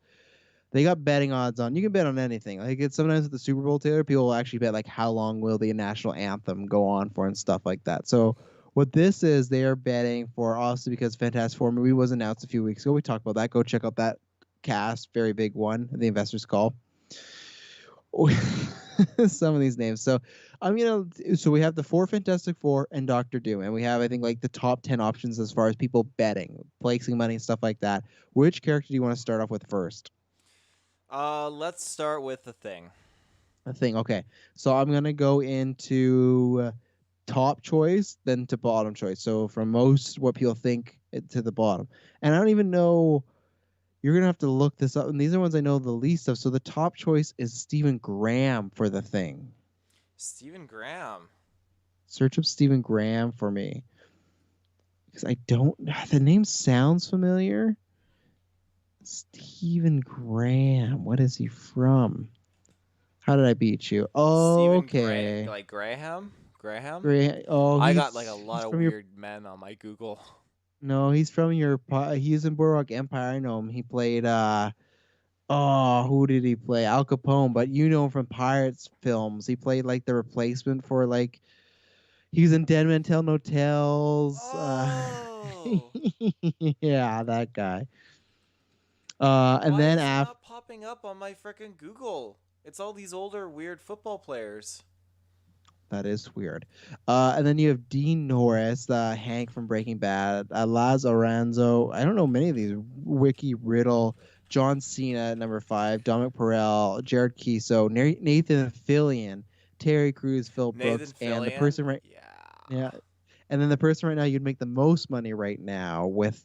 They got betting odds on. You can bet on anything. Like it's sometimes at the Super Bowl, Taylor, people will actually bet like how long will the national anthem go on for and stuff like that. So what this is, they are betting for obviously because Fantastic Four movie was announced a few weeks ago. We talked about that. Go check out that cast, very big one, the investors call. Some of these names. So so we have the four Fantastic Four and Doctor Doom, and we have I think like the top 10 options as far as people betting, placing money and stuff like that. Which character do you want to start off with first? Let's start with the thing. A thing. Okay. So I'm gonna go into top choice, then to bottom choice. So from most what people think to the bottom. And I don't even know. You're gonna have to look this up. And these are ones I know the least of. So the top choice is Stephen Graham for the thing. Stephen Graham. Search up Stephen Graham for me. Because I don't the name sounds familiar. Stephen Graham. What is he from? How did I beat you? Okay. Like Graham? Graham? Great. Oh, I got like a he's lot of from your. weird men on my Google. No, he's from your. He's in Boardwalk Empire. I know him. He played. Oh, who did he play? Al Capone. But you know him from Pirates films. He played like the replacement for like. He was in Dead Men Tell No Tales. Oh. Yeah, that guy. And Why then is he after. not popping up on my frickin' Google? It's all these older weird football players. That is weird. And then you have Dean Norris, Hank from Breaking Bad, Laz Oranzo. I don't know many of these. Wiki Riddle, John Cena at number 5, Dominic Perel, Jared Kiso, Nathan Fillion, Terry Crews, Phil Nathan Brooks, and the Fillion? person right, Yeah. yeah, and then the person right now you'd make the most money right now with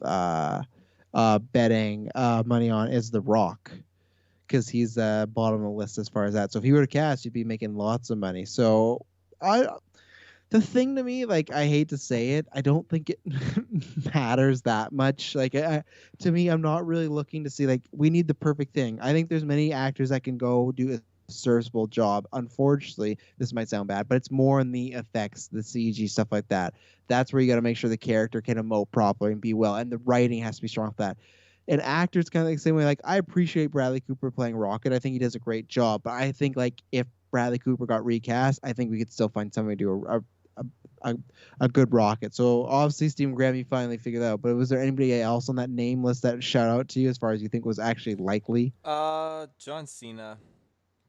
betting money on is The Rock because he's bottom of the list as far as that. So if he were to cast, you'd be making lots of money. So I the thing to me, like I hate to say it, I don't think it matters that much. Like to me, I'm not really looking to see like we need the perfect thing. I think there's many actors that can go do a serviceable job. Unfortunately, this might sound bad, but it's more in the effects, the CG stuff like that. That's where you got to make sure the character can emote properly and be well, and the writing has to be strong with that. And actors kind of like the same way. Like I appreciate Bradley Cooper playing Rocket. I think he does a great job. But I think like if Bradley Cooper got recast, I think we could still find somebody to do a good Rocket. So obviously Stephen Graham, you finally figured that out. But was there anybody else on that name list that shout out to you as far as you think was actually likely? John Cena.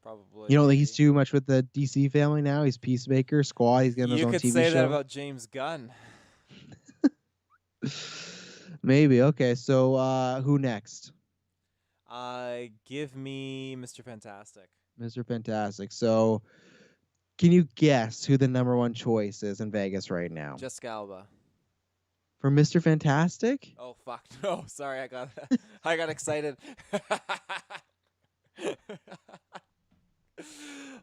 Probably, You don't think he's maybe. too much with the DC family now? He's Peacemaker, Squad. He's getting his You own could TV say that show. about James Gunn. Maybe. Okay. So who next? Give me Mr. Fantastic. Mr. Fantastic. So can you guess who the number one choice is in Vegas right now? Jessica Alba. For Mr. Fantastic? Oh fuck! No, sorry, I got I got excited.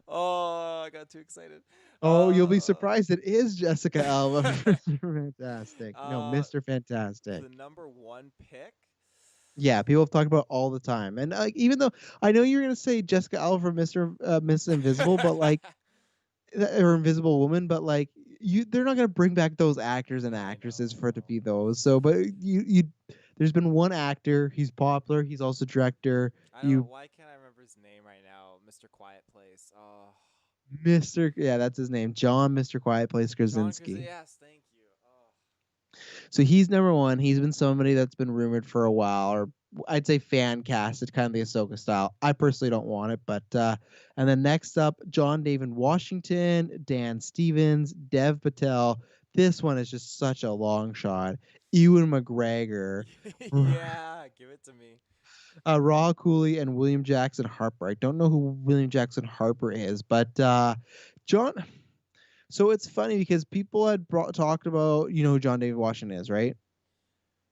Oh, I got too excited. Oh, you'll be Uh, surprised. It is Jessica Alba for Mr. Fantastic. No, uh, Mr. Fantastic. the number one pick. Yeah, people have talked about it all the time. And even though I know you're gonna say Jessica Alba for Miss Invisible, but like or Invisible Woman, but like they're not gonna bring back those actors and I actresses know, for it to be those. So, but there's been one actor. He's popular. He's also director. I don't know You, why can't I remember his name right now? Mr. Quiet Place. Oh, Mr. Yeah, that's his name, John Mr. Quiet Place John Krasinski. Krasinski. Yes, thank you. Oh, So he's number one. He's been somebody that's been rumored for a while, or I'd say fan cast. It's kind of the Ahsoka style. I personally don't want it, but and then next up, John David Washington, Dan Stevens, Dev Patel. This one is just such a long shot. Ewan McGregor, yeah, give it to me. Raw Cooley, and William Jackson Harper. I don't know who William Jackson Harper is, but John. So it's funny because people had talked about, you know, who John David Washington is, right?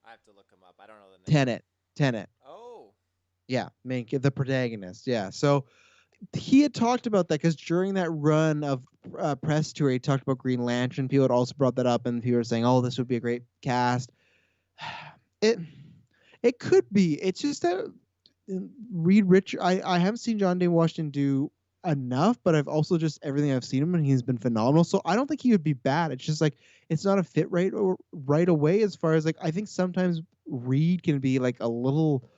I have to look him up. I don't know the name. Tenet. Oh, Yeah, the protagonist. Yeah. So he had talked about that because during that run of press tour, he talked about Green Lantern. People had also brought that up, and people were saying, "Oh, this would be a great cast." It it could be. It's just that Reed Richard. I haven't seen John Day Washington do enough, but I've also just everything I've seen him and he's been phenomenal. So I don't think he would be bad. It's just like it's not a fit right away. As far as like I think sometimes Reed can be like a little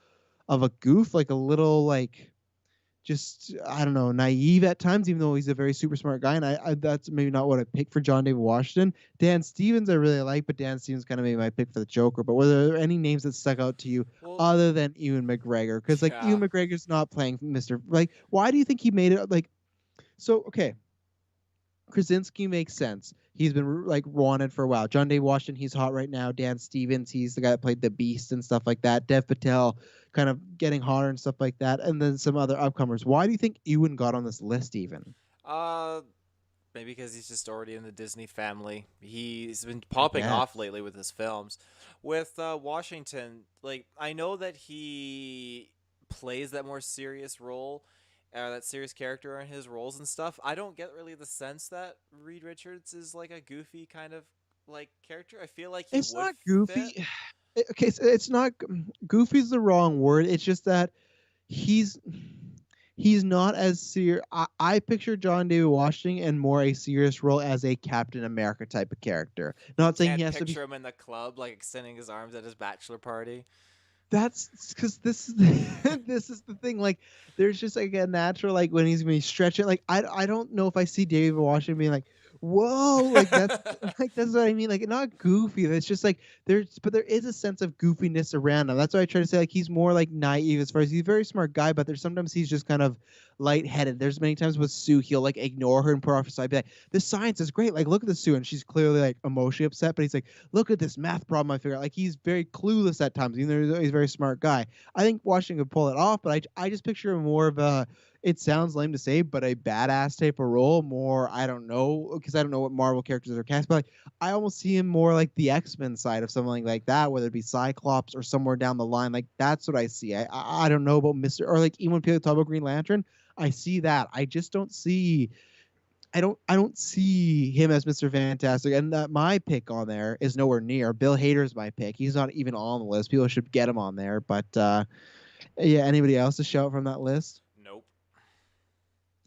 of a goof, like a little like just I don't know, naive at times, even though he's a very super smart guy. And I that's maybe not what I picked for John David Washington. Dan Stevens I really like, but Dan Stevens kind of made my pick for the Joker. But were there any names that stuck out to you well, other than Ewan McGregor? Because like yeah. Ewan McGregor's not playing Mr. Like, why do you think he made it like so okay. Krasinski makes sense. He's been like wanted for a while. John Day Washington, he's hot right now. Dan Stevens, he's the guy that played the Beast and stuff like that. Dev Patel, kind of getting hotter and stuff like that. And then some other upcomers. Why do you think Ewan got on this list even? Uh, maybe because he's just already in the Disney family. He's been I popping guess. off lately with his films. With Washington, like I know that he plays that more serious role, that serious character in his roles and stuff. I don't get really the sense that Reed Richards is like a goofy kind of like character. I feel like he It's would not fit. goofy. Okay, so it's not goofy's the wrong word. It's just that he's he's not as serious. I picture John David Washington and more a serious role as a Captain America type of character. You Not saying he can't has to be. picture him in the club like extending his arms at his bachelor party. That's because this is this is the thing. Like, there's just like a natural like when he's gonna be stretching. Like, I don't know if I see David Washington being like, whoa, like that's what I mean. Like, not goofy. It's just like but there is a sense of goofiness around him. That's why I try to say like he's more like naive as far as he's a very smart guy, but there's sometimes he's just kind of lightheaded. There's many times with Sue, he'll like ignore her and put her off her side. Be like, this science is great. Like, look at this Sue, and she's clearly like emotionally upset. But he's like, look at this math problem I figured out. Like, he's very clueless at times, even though he's a very smart guy. I think Washington could pull it off, but I just picture him more of a. It sounds lame to say, but a badass type of role. More, I don't know, because I don't know what Marvel characters are cast, but like, I almost see him more like the X-Men side of something like that, whether it be Cyclops or somewhere down the line. Like, that's what I see. I don't know about Mr. Or like even when people talk about Green Lantern, I see that. I just don't see. I don't see him as Mr. Fantastic, and my pick on there is nowhere near. Bill Hader's my pick. He's not even on the list. People should get him on there, but yeah. Anybody else to shout from that list? Nope.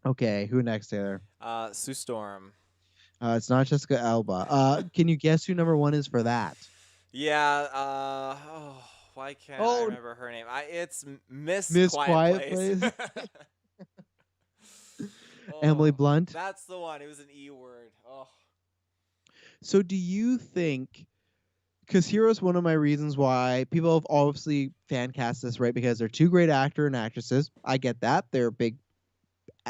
Okay, who next, Taylor? Sue Storm. It's not Jessica Alba. Can you guess who number one is for that? Yeah. Why can't I Oh, remember her name? It's Miss Miss Quiet Quiet Place. Place. Emily Oh, Blunt. that's the one. It was an E word. Oh, So, do you think? Because here was one of my reasons why people have obviously fan cast this, right? Because they're two great actor and actresses. I get that. They're big,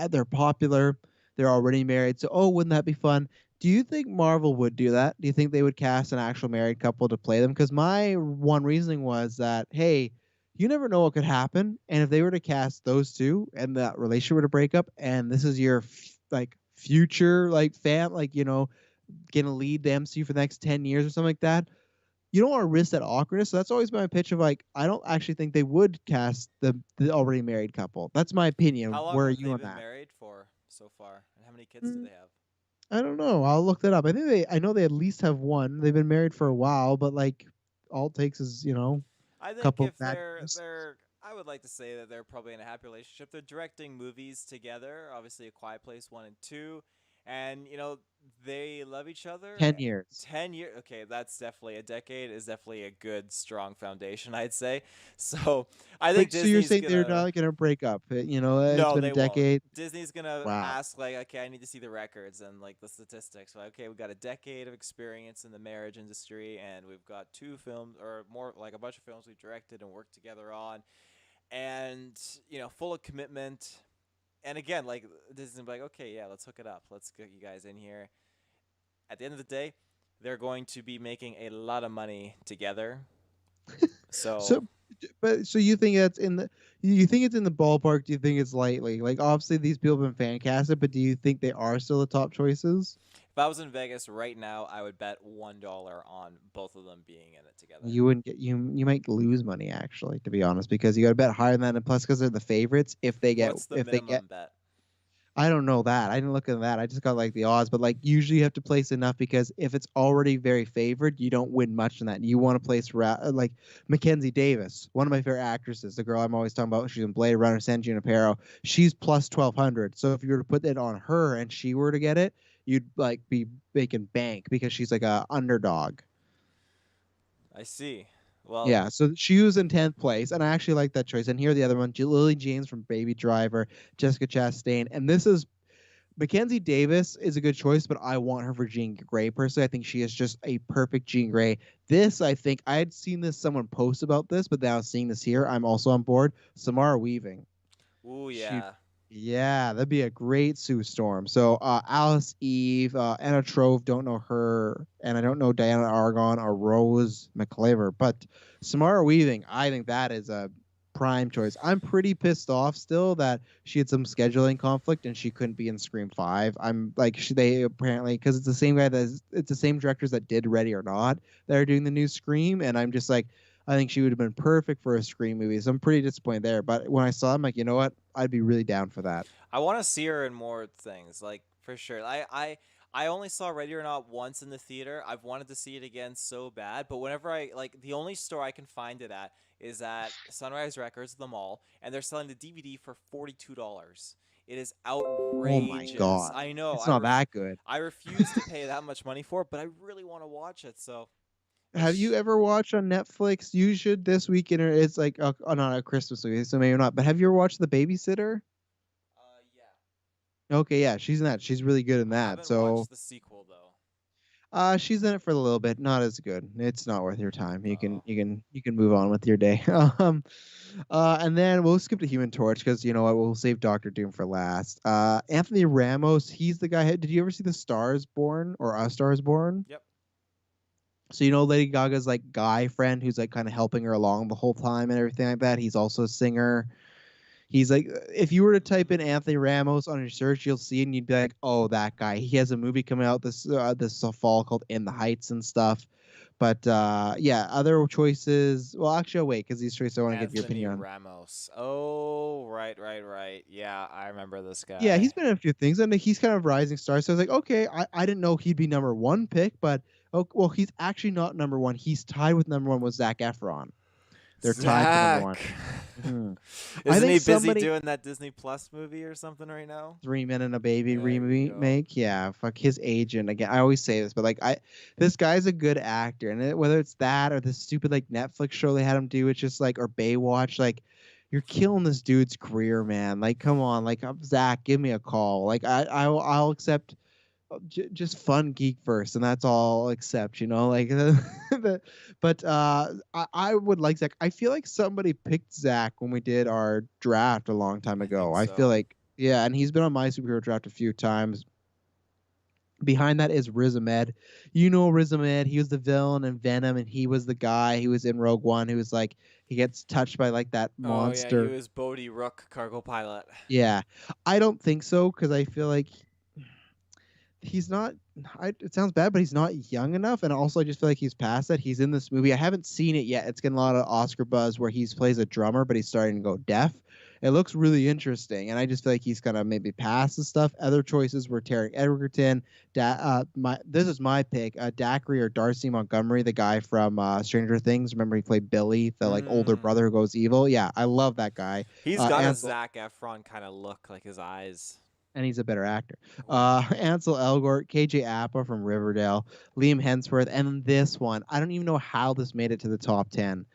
they're popular, they're already married. So, oh, wouldn't that be fun? Do you think Marvel would do that? Do you think they would cast an actual married couple to play them? Because my one reasoning was that, hey, you never know what could happen. And if they were to cast those two and that relationship were to break up, and this is your like future like fan, like, you know, gonna lead the MCU for the next 10 years or something like that, you don't want to risk that awkwardness. So that's always been my pitch of like, I don't actually think they would cast the already married couple. That's my opinion. How long Where are have you they on been that? married for so far, and how many kids do Mm, they have? I don't know. I'll look that up. I know they at least have one. They've been married for a while, but like all it takes is, I a think couple of if bad news. I would like to say that they're probably in a happy relationship. They're directing movies together, obviously A Quiet Place 1 and 2, and they love each other. 10 years. 10 years. Okay, that's definitely a decade is definitely a good strong foundation, I'd say. So, I think But so you're Disney's saying they're gonna not gonna break up? It's no, been a they won't. decade. Disney's gonna Wow. ask like, okay, I need to see the records and like the statistics. Like, okay, we've got a decade of experience in the marriage industry, and we've got two films or more, like a bunch of films we've directed and worked together on, and full of commitment. And again, like Disney's like, okay, yeah, let's hook it up. Let's get you guys in here. At the end of the day, they're going to be making a lot of money together. So, So but so you think that's in the you think it's in the ballpark? Do you think it's lightly? Like obviously these people have been fan casted, but do you think they are still the top choices? if I was in Vegas right now, I would bet $1 on both of them being in it together. You wouldn't get you might lose money actually, to be honest, because you got to bet higher than that, and plus because they're the favorites. What's the If they get, minimum bet? I don't know that. I didn't look at that. I just got like the odds, but like usually you have to place enough because if it's already very favored, you don't win much in that. You want to place like Mackenzie Davis, one of my favorite actresses, the girl I'm always talking about. She's in Blade Runner, San Junipero. She's plus 1,200. So if you were to put it on her and she were to get it, you'd like be making bank because she's like a underdog. I see. Well, Yeah, so she was in 10th place, and I actually like that choice. And here are the other one, Lily James from Baby Driver, Jessica Chastain, and this is Mackenzie Davis is a good choice, but I want her for Jean Grey personally. I think she is just a perfect Jean Grey. This, I think, I had seen this someone post about this, but now seeing this here, I'm also on board. Samara Weaving. ooh She, yeah. yeah, that'd be a great Sue Storm. So Alice Eve, Anna Trove, don't know her, and I don't know Diana Argon or Rose McClaver, but Samara Weaving, I think that is a prime choice. I'm pretty pissed off still that she had some scheduling conflict and she couldn't be in Scream 5. I'm like they apparently because it's the same directors that did Ready or Not that are doing the new Scream, and I'm just like I think she would have been perfect for a Scream movie. So I'm pretty disappointed there. But when I saw it, I'm like, you know what? I'd be really down for that. I want to see her in more things, like for sure. I only saw Ready or Not once in the theater. I've wanted to see it again so bad, but whenever I like the only store I can find it at is at Sunrise Records, the mall, and they're selling the DVD for $42. It is Oh my outrageous. god. I know. It's not that good. I refuse to pay that much money for it, but I really want to watch it. So, Have you ever watched on Netflix? You should this weekend. It's like not a Christmas movie, so maybe not. But have you ever watched The Babysitter? yeah. Okay, yeah, she's in that. She's really good in I that. haven't So watched the sequel though. she's in it for a little bit. Not as good. It's not worth your time. Oh. You can move on with your day. And then we'll skip to Human Torch because you know what? We'll save Doctor Doom for last. Anthony Ramos. He's the guy. Did you ever see The Stars Born or A Stars Born? Yep. So you know Lady Gaga's like guy friend who's like kind of helping her along the whole time and everything like that. He's also a singer. He's like, if you were to type in Anthony Ramos on your search, you'll see, and you'd be like, oh, that guy. He has a movie coming out this fall called In the Heights and stuff. But yeah, other choices. Well, actually, I'll wait because these choices I want to get your Anthony opinion on. Ramos. Oh, right. Yeah, I remember this Yeah, guy. he's been in a few things, and he's kind of rising star. So I was like, okay, I didn't know he'd be number one pick, but oh, well, he's actually not number one. He's tied with number one with Zach Efron. They're tied for number one. Zach. Mhm. I Isn't think he busy somebody doing that Disney Plus movie or something right now? 3 Men and a Baby There you go. remake. Yeah, fuck his agent again. I always say this, but like this guy's a good actor, and whether it's that or the stupid like Netflix show they had him do, it's just like or Baywatch, like you're killing this dude's career, man. Like, come on, like Zach, give me a call. Like I'll accept just fun geek first, and that's all I'll accept. You know, like but I would like Zach. I feel like somebody picked Zach when we did our draft a long time I ago. think I feel so. like yeah, and he's been on my superhero draft a few times. Behind that is Riz Ahmed. You know Riz Ahmed. He was the villain in Venom, and he was the guy who was in Rogue One who was like he gets touched by like that Oh yeah, he monster. was Bodhi Rook, cargo pilot. Yeah, I don't think so because I feel like he's not. It sounds bad, but he's not young enough. And also, I just feel like he's past that. He's in this movie. I haven't seen it yet. It's getting a lot of Oscar buzz where he plays a drummer, but he's starting to go deaf. It looks really interesting, and I just feel like he's gonna maybe pass the stuff. Other choices were Tarek Edgerton. This is my pick. Dacre or Darcy Montgomery, the guy from Stranger Things. Remember, he played Billy, the like older Mm. brother who goes evil. Yeah, I love that guy. He's got a Ansel, Zac Efron kind of look, like his eyes. and he's a better actor. Ooh. Ansel Elgort, KJ Apa from Riverdale, Liam Hemsworth, and this one, I don't even know how this made it to the top 10.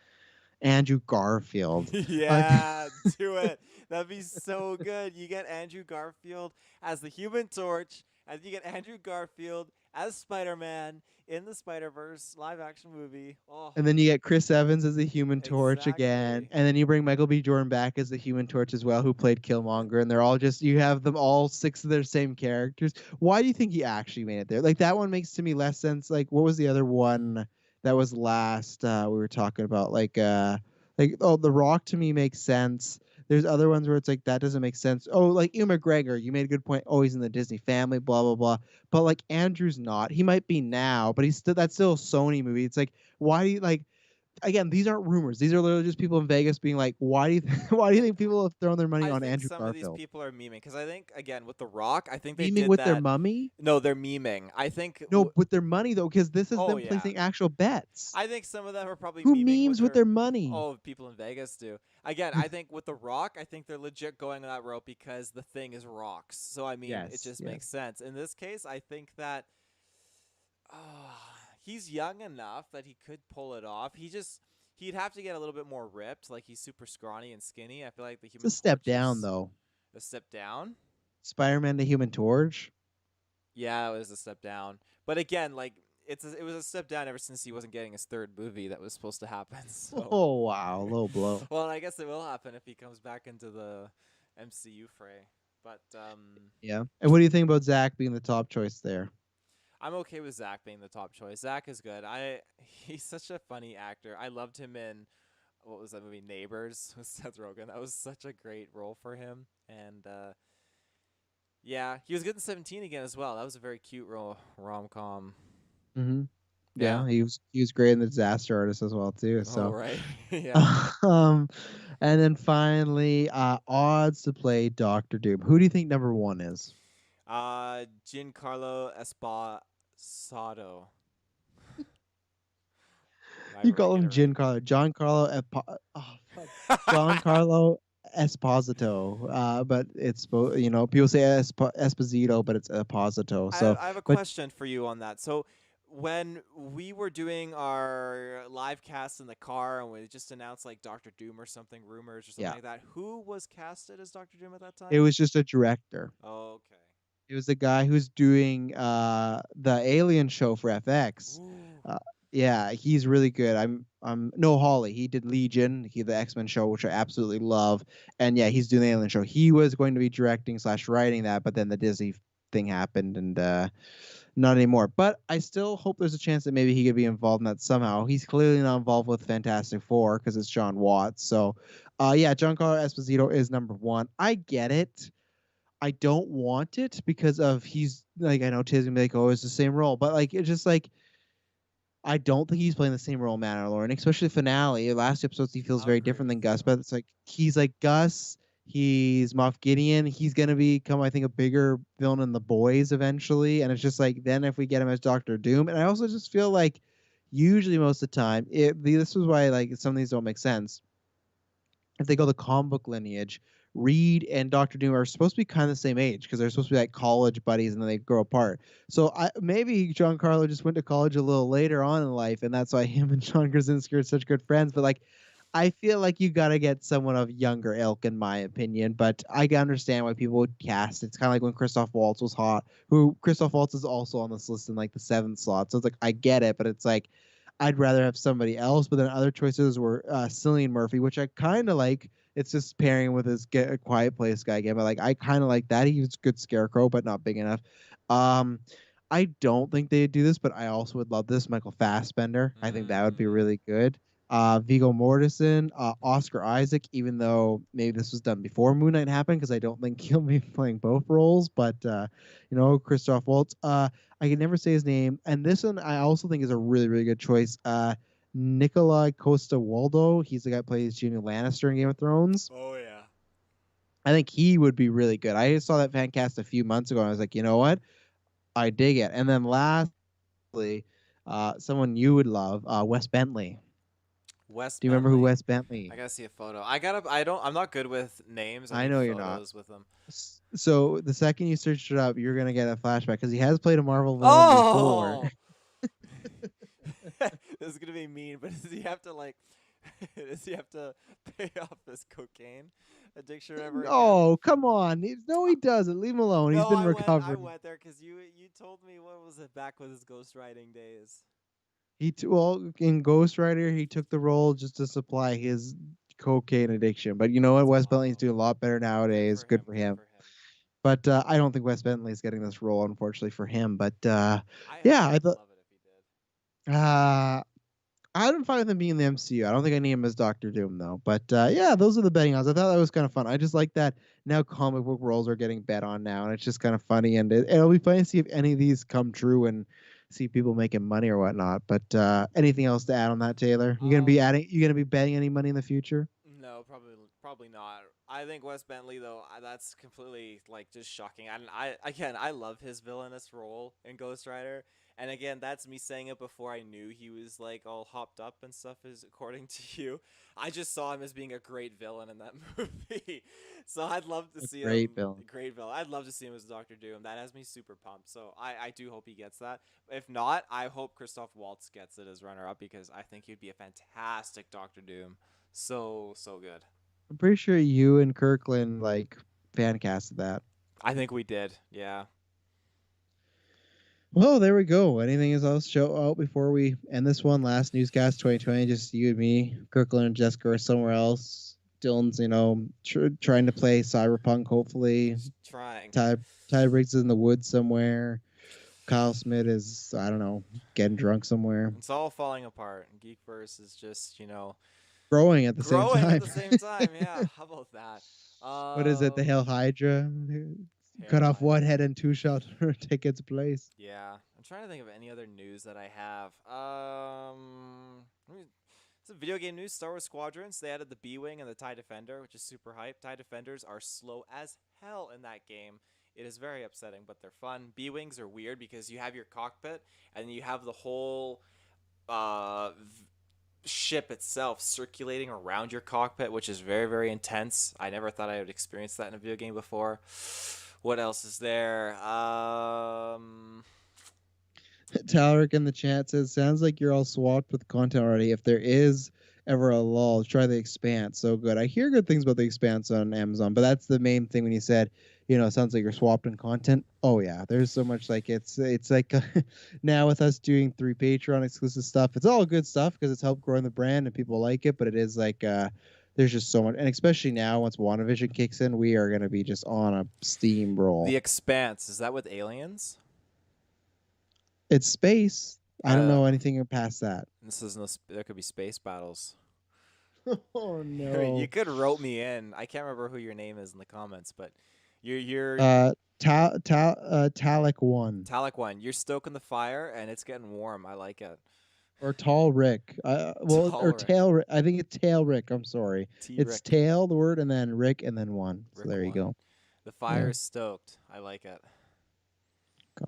Andrew Garfield. Like, Yeah, do it. That'd be so good. You get Andrew Garfield as the Human Torch, and you get Andrew Garfield as Spider-Man in the Spider-Verse live-action movie. Oh, and then you get Chris Evans as the Human Torch again, exactly. and then you bring Michael B. Jordan back as the Human Torch as well, who played Killmonger, and they're all just you have them all six of their same characters. Why do you think he actually made it there? Like that one makes to me less sense. Like what was the other one that was last? We were talking about like oh, The Rock to me makes sense. There's other ones where it's like that doesn't make sense. Oh, like Ewan McGregor, you made a good point. Oh, he's in the Disney family, blah blah blah. But like Andrew's not. He might be now, but he's still that's still a Sony movie. It's like why do you like again, these aren't rumors. These are literally just people in Vegas being like, why do you why do you think people have thrown their money I on think Andrew some of these Garfield? people are memeing because I think again with The Rock, I think they Beaming did with their that. mummy? No, they're memeing. I think. No, with their money though, because this is Oh them yeah, placing actual bets. I think some of them are probably Who memeing memes with with their. their money? Oh, people in Vegas do. Again, I think with The Rock, I think they're legit going that route because the thing is rocks. So I mean, it Yes, just yes. makes sense. In this case, I think that uh, he's young enough that he could pull it off. He'd have to get a little bit more ripped. Like he's super scrawny and skinny. I feel like the It's a Human step Torch down is though. a step down. Spider-Man the Human Torch. Yeah, it was a step down. But again, like it was a step down ever since he wasn't getting his third movie that was supposed to happen. So, Oh wow, low blow. well, I guess it will happen if he comes back into the MCU fray. But Yeah. And what do you think about Zach being the top choice there? I'm okay with Zach being the top choice. Zach is good. He's such a funny actor. I loved him in what was that movie Neighbors with Seth Rogen. That was such a great role for him. And yeah, he was good in 17 again as well. That was a very cute rom com. Mm-hmm. Yeah. Yeah, he was great in the Disaster Artist as well too. Oh So right. Yeah. um and then finally, odds to play Doctor Doom. Who do you think number one is? Giancarlo Esposado. Am You I call get him it right? Giancarlo Esposito. But people say Esposito, but it's Esposito. I have, So, I have a but question for you on that. So, when we were doing our live cast in the car and we just announced like Doctor Doom or something, rumors or something yeah, like that, who was casted as Doctor Doom at that it time? was just a director. Okay. It was the guy who's doing the Alien show for FX. Ooh. Uh, yeah, he's really good. I'm no Holly. He did Legion, the X-Men show, which I absolutely love. And yeah, he's doing the Alien show. He was going to be directing slash writing that, but then the Disney thing happened and not anymore. But I still hope there's a chance that maybe he could be involved in that somehow. He's clearly not involved with Fantastic Four because it's John Watts. So yeah, Giancarlo Esposito is number one. I get it. I don't want it because of he's like I know Tiz gonna be like, oh, it's the same role, but like it's just like I don't think he's playing the same role in Mandalorian, especially the finale. Last episodes he feels I'll very agree different with than Gus, you. but it's like he's like Gus, he's Moff Gideon, he's gonna become I think a bigger villain in the boys eventually, and it's just like then if we get him as Doctor Doom, and I also just feel like usually most of the time this is why like some of these don't make sense if they go the comic book lineage, Reed and Doctor Doom are supposed to be kind of the same age because they're supposed to be like college buddies and then they grow apart. So maybe Giancarlo just went to college a little later on in life, and that's why him and John Krasinski are such good friends. But like, I feel like you got to get someone of younger ilk, in my opinion. But I can understand why people would cast. It's kind of like when Christoph Waltz was hot. Who Christoph Waltz is also on this list in like the seventh slot. So it's like I get it, but it's like I'd rather have somebody else. But then other choices were Cillian Murphy, which I kind of like. It's just pairing with his Get a Quiet Place guy again. But like I kind of like that. He was good Scarecrow, but not big enough. Um, I don't think they'd do this, but I also would love this Michael Fassbender. I think that would be Mm. really good. Viggo Mortensen, Oscar Isaac, even though maybe this was done before Moon Knight happened, because I don't think he'll be playing both roles. But Christoph Waltz. I can never say his name, and this one I also think is a really really good choice. Nikolai Costa Waldo. He's the guy who plays Jaime Lannister in Game of Thrones. Oh yeah. I think he would be really good. I saw that fan cast a few months ago, and I was like, you know what, I dig it. And then lastly, someone you would love, Wes Bentley. Wes Do you remember who Bentley. Wes Bentley? I gotta see a photo. I gotta. I don't. I'm not good with names. I I need know you're not. photos with them. So the second you search it up, you're gonna get a flashback because he has played a Marvel villain before. Oh. This is gonna be mean, but does he have to like? Does he have to pay off this cocaine addiction ever again? Oh, come on! No, he doesn't. Leave him alone. He's No, been I recovered. went there because you told me what was it back with his ghostwriting days. Well, in Ghost Rider, he took the role just to supply his cocaine addiction. But you know what? Wes Bentley's Wow. doing a lot better nowadays. Good for Good him. for him. But I don't think Wes Bentley's getting this role, unfortunately for him. But I yeah, I would thought. love it if he did. I don't find him being in the MCU. I don't think I need him as Doctor Doom though. But yeah, those are the betting odds. I thought that was kind of fun. I just like that now comic book roles are getting bet on now, and it's just kind of funny. And it'll be funny to see if any of these come true and see people making money or whatnot. But anything else to add on that, Taylor? You gonna be adding? You gonna be betting any money in the future? No, probably not. I think Wes Bentley though, that's completely like just shocking. And I love his villainous role in Ghost Rider. And again, that's me saying it before I knew he was like all hopped up and stuff. Is according to you, I just saw him as being a great villain in that movie. So I'd love to A see great him. villain. Great villain. I'd love to see him as Doctor Doom. That has me super pumped. So I do hope he gets that. If not, I hope Christoph Waltz gets it as runner up because I think he'd be a fantastic Doctor Doom. So good. I'm pretty sure you and Kirklin like fan casted that. I think we did. Yeah. Well, there we go. Anything else show out before we end this one? Last newscast 2020, just you and me. Kirkland and Jessica are somewhere else. Dylan's, trying to play Cyberpunk, hopefully. Just trying. Ty Briggs is in the woods somewhere. Kyle Smith is, I don't know, getting drunk somewhere. It's all falling apart. Geekverse is just, Growing at the same growing time. at the same time. Yeah. How about that? What is it? The Hail Hydra? Cut off one head and two shall take its place. Yeah. I'm trying to think of any other news that I have. Some video game news. Star Wars Squadrons. They added the B-Wing and the TIE Defender, which is super hype. TIE Defenders are slow as hell in that game. It is very upsetting, but they're fun. B-Wings are weird because you have your cockpit and you have the whole ship itself circulating around your cockpit, which is very, very intense. I never thought I would experience that in a video game before. What else is there? Talric in the chat says, sounds like you're all swamped with content already. If there is ever a lull, try the Expanse. So good. I hear good things about the Expanse on Amazon, but that's the main thing when you said, it sounds like you're swamped in content. Oh yeah, there's so much like it's like now with us doing 3 Patreon exclusive stuff, it's all good stuff because it's helped growing the brand and people like it, but it is like there's just so much, and especially now once WandaVision kicks in, we are going to be just on a steamroll. The Expanse, is that with aliens? It's space. I don't know anything past that. This is there could be space battles. Oh no! You could rope me in. I can't remember who your name is in the comments, but you're Talic 1. Talic 1. You're stoking the fire and it's getting warm. I like it. Or Tall Rick. Tail Rick. I think it's Tail Rick. I'm sorry. It's Tail, the word, and then Rick, and then 1. So there you go. The fire is stoked. I like it.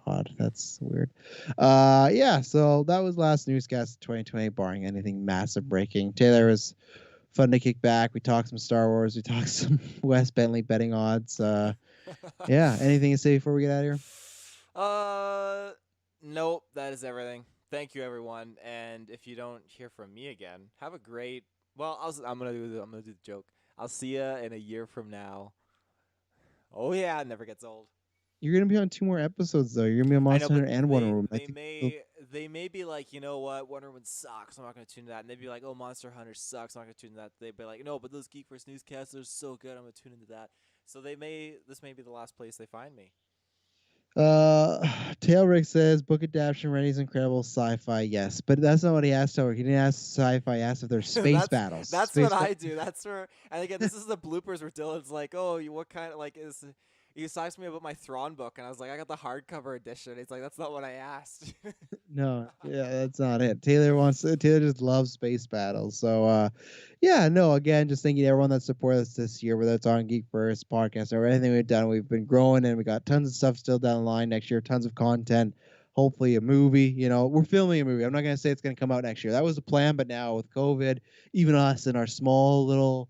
God, that's weird. Yeah, so that was last newscast 2020, barring anything massive breaking. Taylor, it was fun to kick back. We talked some Star Wars. We talked some Wes Bentley betting odds. Yeah, anything to say before we get out of here? Nope, that is everything. Thank you, everyone. And if you don't hear from me again, have a great. Well, I'm gonna do the joke. I'll see ya in a year from now. Oh yeah, it never gets old. You're gonna be on 2 more episodes though. You're gonna be on Monster Hunter and Wonder Woman. They may be like, you know what, Wonder Woman sucks. I'm not gonna tune that. And they'd be like, oh, Monster Hunter sucks. I'm not gonna tune that. They'd be like, no, but those Geekverse newscasts are so good. I'm gonna tune into that. So this may be the last place they find me. Uh, Tailrick says book adaptation ready is incredible sci-fi. Yes, but that's not what he asked. Tailrick. He didn't ask sci-fi. He asked if there's space that's battles. that's what Space. I do. That's where, and again, this is the bloopers where Dylan's like, "Oh, what kind of like is?" He asked me about my Thrawn book, and I was like, "I got the hardcover edition." He's like, "That's not what I asked." No, yeah, that's not it. Taylor just loves space battles. So yeah, no, again, just thanking everyone that supported us this year, whether it's on Geek First podcast or anything we've done. We've been growing and we got tons of stuff still down the line next year, tons of content. Hopefully a movie. We're filming a movie. I'm not gonna say it's gonna come out next year. That was the plan, but now with COVID, even us and our small little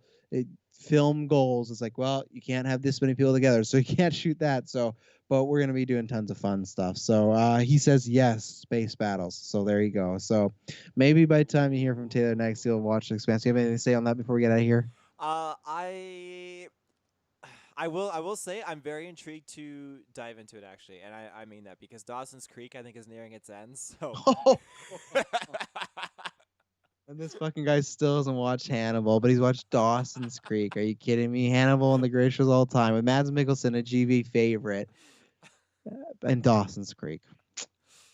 film goals, it's like, well, you can't have this many people together, so you can't shoot that. So but we're gonna be doing tons of fun stuff. So he says yes, space battles. So there you go. So maybe by the time you hear from Taylor next, you'll watch The Expanse. Do you have anything to say on that before we get out of here? I I will say I'm very intrigued to dive into it actually, and I mean that because Dawson's Creek I think is nearing its end. So And this fucking guy still hasn't watched Hannibal, but he's watched Dawson's Creek. Are you kidding me? Hannibal and the Great Shows all the time with Mads Mikkelsen, a GV favorite, and Dawson's Creek.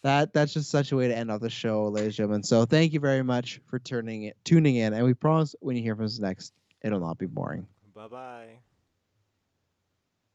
That's just such a way to end off the show, ladies and gentlemen. So thank you very much for tuning in, and we promise when you hear from us next, it'll not be boring. bye bye.